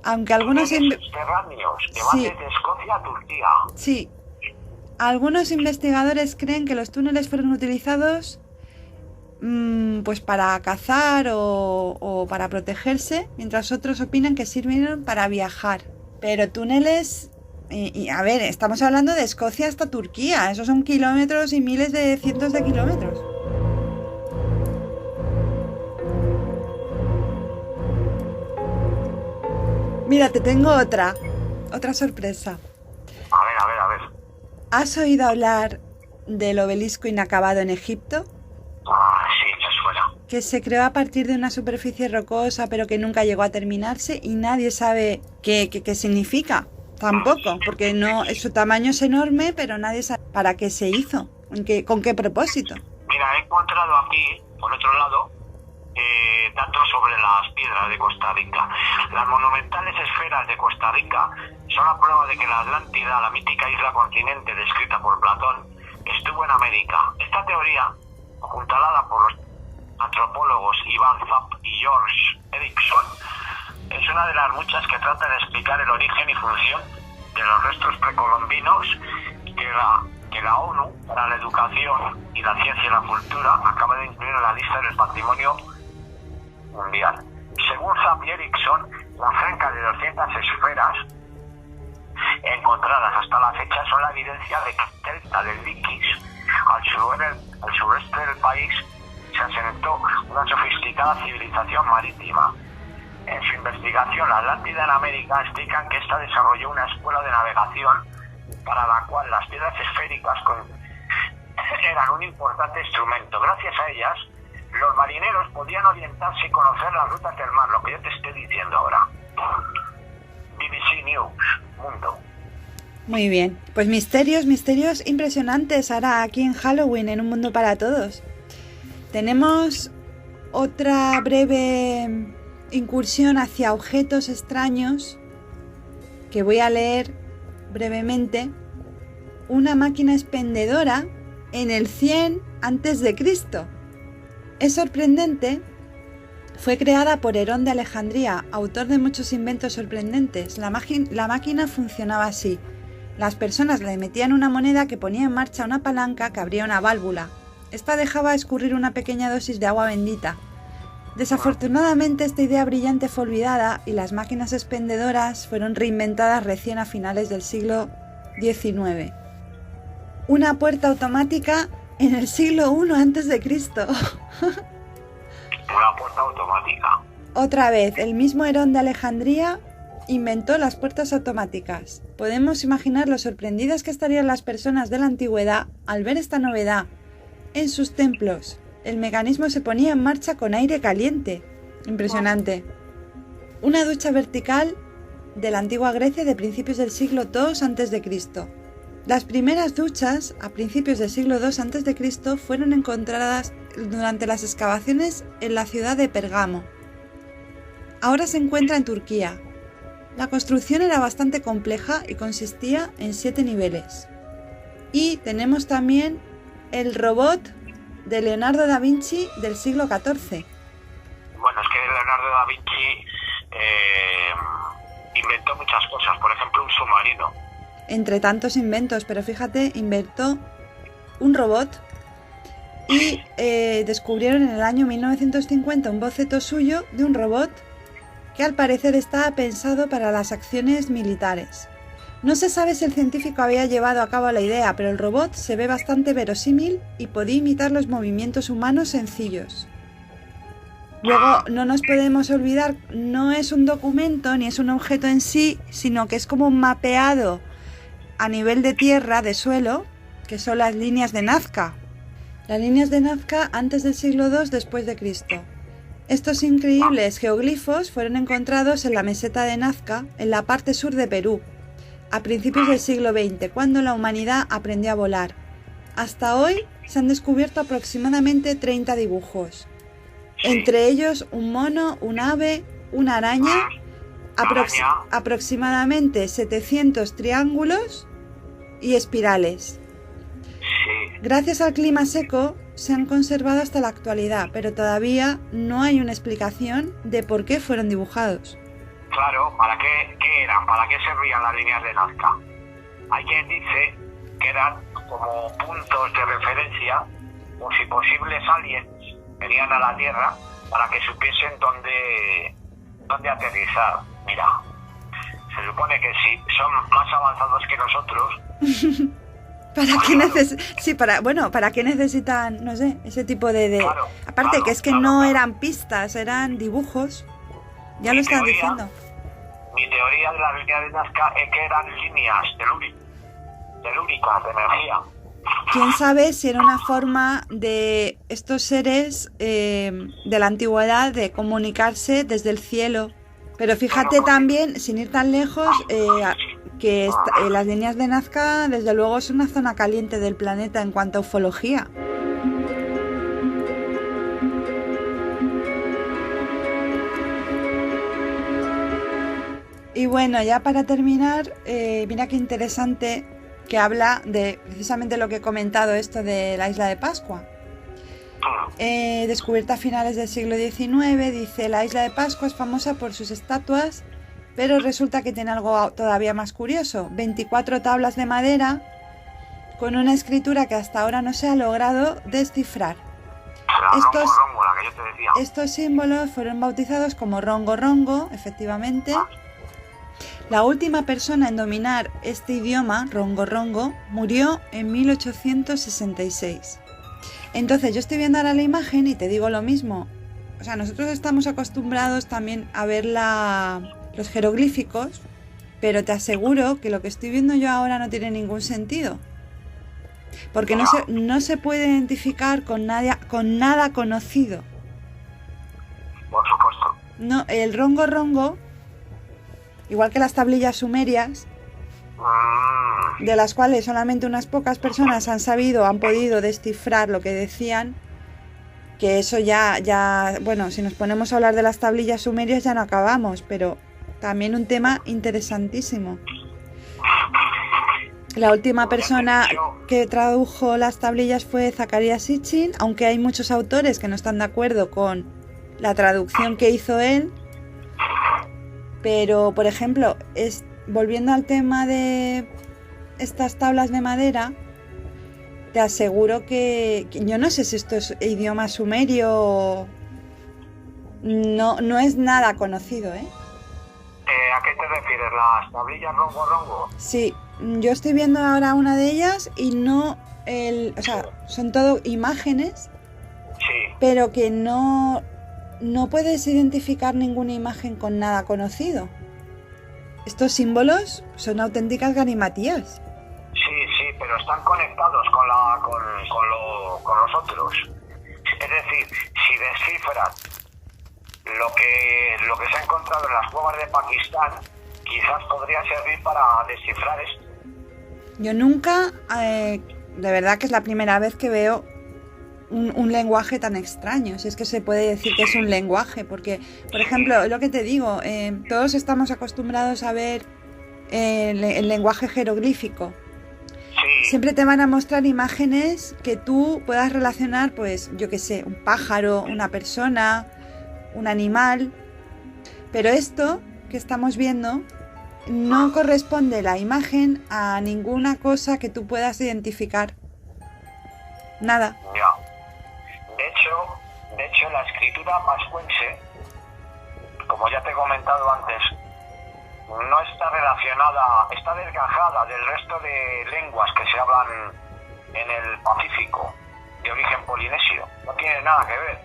Aunque algunos subterráneos que van desde Escocia a Turquía. Sí. Algunos investigadores creen que los túneles fueron utilizados pues para cazar o para protegerse, mientras otros opinan que sirvieron para viajar. Pero túneles... Y a ver, estamos hablando de Escocia hasta Turquía. Esos son kilómetros y miles de cientos de kilómetros. Mira, te tengo otra sorpresa. A ver. ¿Has oído hablar del obelisco inacabado en Egipto? Sí, me suena. Que se creó a partir de una superficie rocosa, pero que nunca llegó a terminarse y nadie sabe qué significa. Tampoco, porque no, su tamaño es enorme, pero nadie sabe para qué se hizo, con qué propósito. Mira, he encontrado aquí, por otro lado, datos sobre las piedras de Costa Rica. Las monumentales esferas de Costa Rica son la prueba de que la Atlántida, la mítica isla continente descrita por Platón, estuvo en América. Esta teoría, apuntalada por los antropólogos Ivan Zapp y George Erickson, es una de las muchas que trata de explicar el origen y función de los restos precolombinos que la ONU para la educación y la ciencia y la cultura acaba de incluir en la lista del patrimonio mundial. Según Zapp y Erickson, las cerca de 200 esferas encontradas hasta la fecha son la evidencia de que cerca del Liquis, al sureste del país, se asentó una sofisticada civilización marítima. En su investigación, la Atlántida en América, explican que esta desarrolló una escuela de navegación para la cual las piedras esféricas eran un importante instrumento. Gracias a ellas, los marineros podían orientarse y conocer las rutas del mar, lo que yo te estoy diciendo ahora. BBC News, Mundo. Muy bien, pues misterios impresionantes ahora aquí en Halloween, en Un Mundo para Todos. Tenemos otra breve incursión hacia objetos extraños que voy a leer brevemente. Una máquina expendedora en el 100 a.C. Es sorprendente, fue creada por Herón de Alejandría, autor de muchos inventos sorprendentes. La máquina funcionaba así. Las personas le metían una moneda que ponía en marcha una palanca que abría una válvula. Esta dejaba escurrir una pequeña dosis de agua bendita. Desafortunadamente esta idea brillante fue olvidada y las máquinas expendedoras fueron reinventadas recién a finales del siglo XIX. Una puerta automática en el siglo I a.C. Una puerta automática. Otra vez, el mismo Herón de Alejandría inventó las puertas automáticas. Podemos imaginar lo sorprendidas que estarían las personas de la antigüedad al ver esta novedad. En sus templos, el mecanismo se ponía en marcha con aire caliente. Impresionante. Una ducha vertical de la antigua Grecia de principios del siglo II a.C. Las primeras duchas, a principios del siglo II a.C., fueron encontradas durante las excavaciones en la ciudad de Pergamo. Ahora se encuentra en Turquía. La construcción era bastante compleja y consistía en 7 niveles. Y tenemos también el robot de Leonardo da Vinci del siglo XIV. Bueno, es que Leonardo da Vinci inventó muchas cosas, por ejemplo un submarino. Entre tantos inventos, pero fíjate, inventó un robot y descubrieron en el año 1950 un boceto suyo de un robot que al parecer estaba pensado para las acciones militares. No se sabe si el científico había llevado a cabo la idea, pero el robot se ve bastante verosímil y podía imitar los movimientos humanos sencillos. Luego, no nos podemos olvidar, no es un documento ni es un objeto en sí, sino que es como un mapeado a nivel de tierra, de suelo, que son las líneas de Nazca. Las líneas de Nazca antes del siglo II después de Cristo. Estos increíbles geoglifos fueron encontrados en la meseta de Nazca, en la parte sur de Perú, a principios del siglo XX, cuando la humanidad aprendió a volar. Hasta hoy se han descubierto aproximadamente 30 dibujos. Entre ellos un mono, un ave, una araña, aproximadamente 700 triángulos y espirales. Gracias al clima seco se han conservado hasta la actualidad, pero todavía no hay una explicación de por qué fueron dibujados. Claro, ¿para qué eran? ¿Para qué servían las líneas de Nazca? Hay quien dice que eran como puntos de referencia, o si posibles aliens venían a la Tierra para que supiesen dónde aterrizar. Mira, se supone que si son más avanzados que nosotros... ¿Para qué necesitan, no sé, ese tipo de... Claro, aparte que es que no eran pistas, eran dibujos. Ya lo estás diciendo. Mi teoría de la línea de Nazca es que eran líneas telúricas de energía. ¿Quién sabe si era una forma de estos seres de la antigüedad de comunicarse desde el cielo? Pero fíjate también, sin ir tan lejos, que las líneas de Nazca, desde luego, es una zona caliente del planeta en cuanto a ufología. Y bueno, ya para terminar, mira qué interesante que habla de precisamente lo que he comentado, esto de la isla de Pascua. Descubierta a finales del siglo XIX, dice: la isla de Pascua es famosa por sus estatuas, pero resulta que tiene algo todavía más curioso: 24 tablas de madera con una escritura que hasta ahora no se ha logrado descifrar. Estos símbolos fueron bautizados como rongo rongo, efectivamente. La última persona en dominar este idioma, rongo rongo, murió en 1866. Entonces yo estoy viendo ahora la imagen y te digo lo mismo. O sea, nosotros estamos acostumbrados también a ver los jeroglíficos, pero te aseguro que lo que estoy viendo yo ahora no tiene ningún sentido. Porque no se puede identificar con nada conocido. Por supuesto. No, el rongo rongo, igual que las tablillas sumerias, de las cuales solamente unas pocas personas han podido descifrar lo que decían, que eso ya, bueno, si nos ponemos a hablar de las tablillas sumerias ya no acabamos, pero también un tema interesantísimo. La última Como ya te he persona dicho, que tradujo las tablillas fue Zacarías Sitchin, aunque hay muchos autores que no están de acuerdo con la traducción que hizo él. Pero, por ejemplo, volviendo al tema de estas tablas de madera, te aseguro que yo no sé si esto es idioma sumerio o... No es nada conocido, ¿eh? ¿a qué te refieres? ¿Las tablillas rongo rongo? Sí, yo estoy viendo ahora una de ellas y no... O sea, son todo imágenes, Sí. pero que no puedes identificar ninguna imagen con nada conocido. Estos símbolos son auténticas galimatías. Sí, pero están conectados con los otros. Es decir, si descifras lo que se ha encontrado en las cuevas de Pakistán, quizás podría servir para descifrar esto. Yo nunca, de verdad que es la primera vez que veo un lenguaje tan extraño, si es que se puede decir que es un lenguaje, porque, por ejemplo, lo que te digo, todos estamos acostumbrados a ver el lenguaje jeroglífico. Sí. Siempre te van a mostrar imágenes que tú puedas relacionar, pues, yo qué sé, un pájaro, una persona, un animal, pero esto que estamos viendo no corresponde la imagen a ninguna cosa que tú puedas identificar. Nada. Ya. De hecho, la escritura pascuense, como ya te he comentado antes, no está relacionada, está desgajada del resto de lenguas que se hablan en el Pacífico, de origen polinesio. No tiene nada que ver,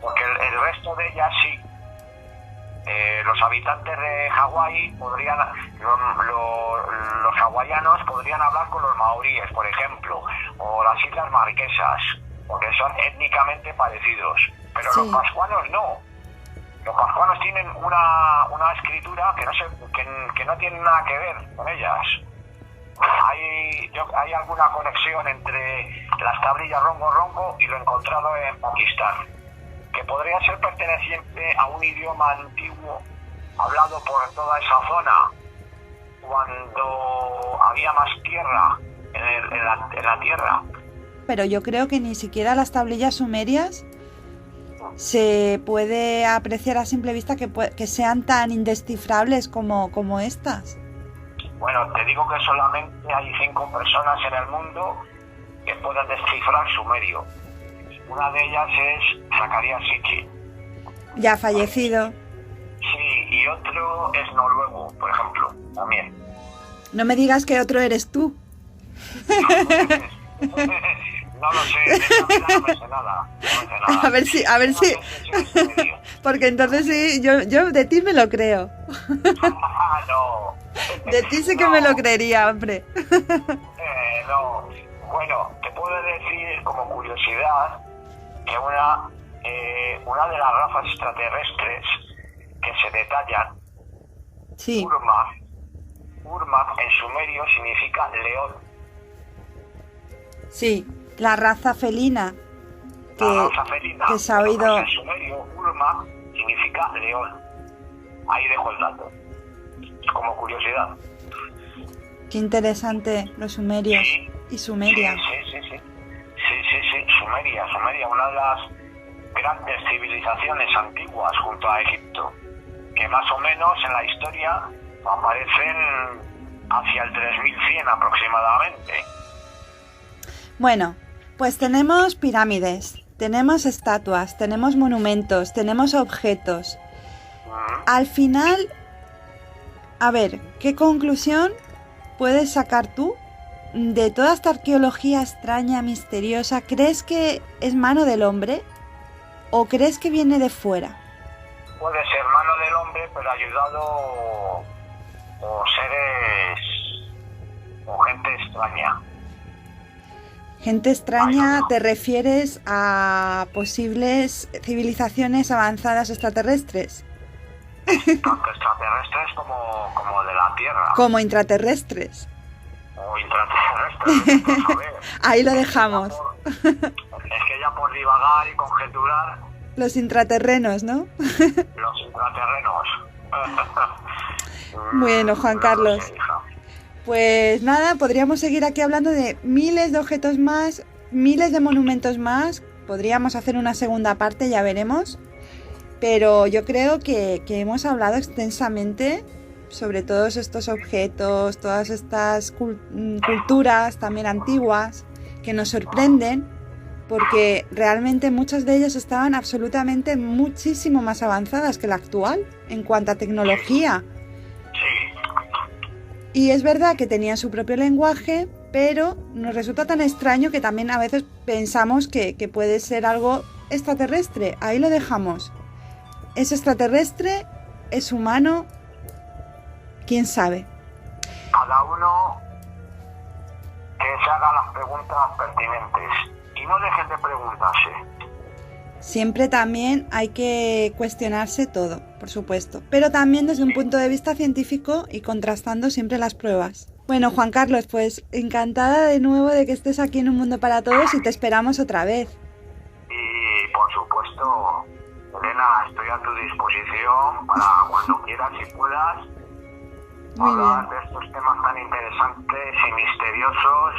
porque el resto de ellas sí. Los habitantes de Hawái podrían, los hawaianos podrían hablar con los maoríes, por ejemplo, o las Islas Marquesas, porque son étnicamente parecidos, pero Sí. los pascuanos no. Los pascuanos tienen una escritura que no tiene nada que ver con ellas. Hay alguna conexión entre las tablillas rongo rongo y lo encontrado en Pakistán, que podría ser perteneciente a un idioma antiguo hablado por toda esa zona cuando había más tierra en la tierra. Pero yo creo que ni siquiera las tablillas sumerias se puede apreciar a simple vista que sean tan indescifrables como estas. Bueno, te digo que solamente hay 5 personas en el mundo que puedan descifrar sumerio. Una de ellas es Zacarías Sitchin. Ya fallecido. Sí, y otro es noruego, por ejemplo, también. No me digas que otro eres tú. No lo sé, de esa vida no me sé nada. No me sé nada. A ver si. No sé si es sumerio. Porque entonces sí, yo de ti me lo creo. No. De ti sí que me lo creería, hombre. No. Bueno, te puedo decir como curiosidad que una de las razas extraterrestres que se detallan, Sí. Urmak en sumerio significa león. Sí, la raza felina La raza felina, que se ha oído. en sumerio, Urmak significa león. Ahí dejo el dato. Como curiosidad. Qué interesante los sumerios Sí. y Sumeria. Sí, Sumeria, una de las grandes civilizaciones antiguas junto a Egipto, que más o menos en la historia aparecen hacia el 3100 aproximadamente. Bueno, pues tenemos pirámides, tenemos estatuas, tenemos monumentos, tenemos objetos. Al final, a ver, ¿qué conclusión puedes sacar tú de toda esta arqueología extraña, misteriosa? ¿Crees que es mano del hombre o crees que viene de fuera? Puede ser mano del hombre, pero ayudado por seres o gente extraña. Gente extraña, ¿te refieres a posibles civilizaciones avanzadas extraterrestres? Tanto extraterrestres como de la Tierra. Como intraterrestres. O intraterrestres, no saber. Ahí lo dejamos. Es que ya por divagar y conjeturar, Los intraterrenos, ¿no? los intraterrenos. Bueno, Juan No Carlos. lo sé, hija. Pues nada, podríamos seguir aquí hablando de miles de objetos más, miles de monumentos más. Podríamos hacer una segunda parte, ya veremos. Pero yo creo que hemos hablado extensamente sobre todos estos objetos, todas estas culturas también antiguas que nos sorprenden, porque realmente muchas de ellas estaban absolutamente muchísimo más avanzadas que la actual en cuanto a tecnología. Y es verdad que tenían su propio lenguaje, pero nos resulta tan extraño que también a veces pensamos que puede ser algo extraterrestre. Ahí lo dejamos. ¿Es extraterrestre? ¿Es humano? ¿Quién sabe? Cada uno que se haga las preguntas pertinentes y no dejen de preguntarse. Siempre también hay que cuestionarse todo, por supuesto, pero también desde un punto de vista científico y contrastando siempre las pruebas. Bueno, Juan Carlos, pues encantada de nuevo de que estés aquí en Un Mundo para Todos y te esperamos otra vez. Y por supuesto, Elena, estoy a tu disposición para cuando quieras y puedas hablar de estos temas tan interesantes y misteriosos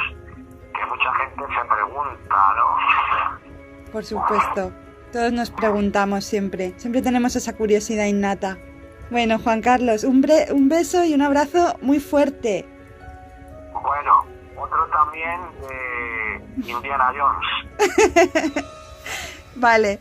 que mucha gente se pregunta, ¿no? Por supuesto, todos nos preguntamos siempre tenemos esa curiosidad innata. Bueno, Juan Carlos, un beso y un abrazo muy fuerte. Bueno, otro también de Indiana Jones. Vale.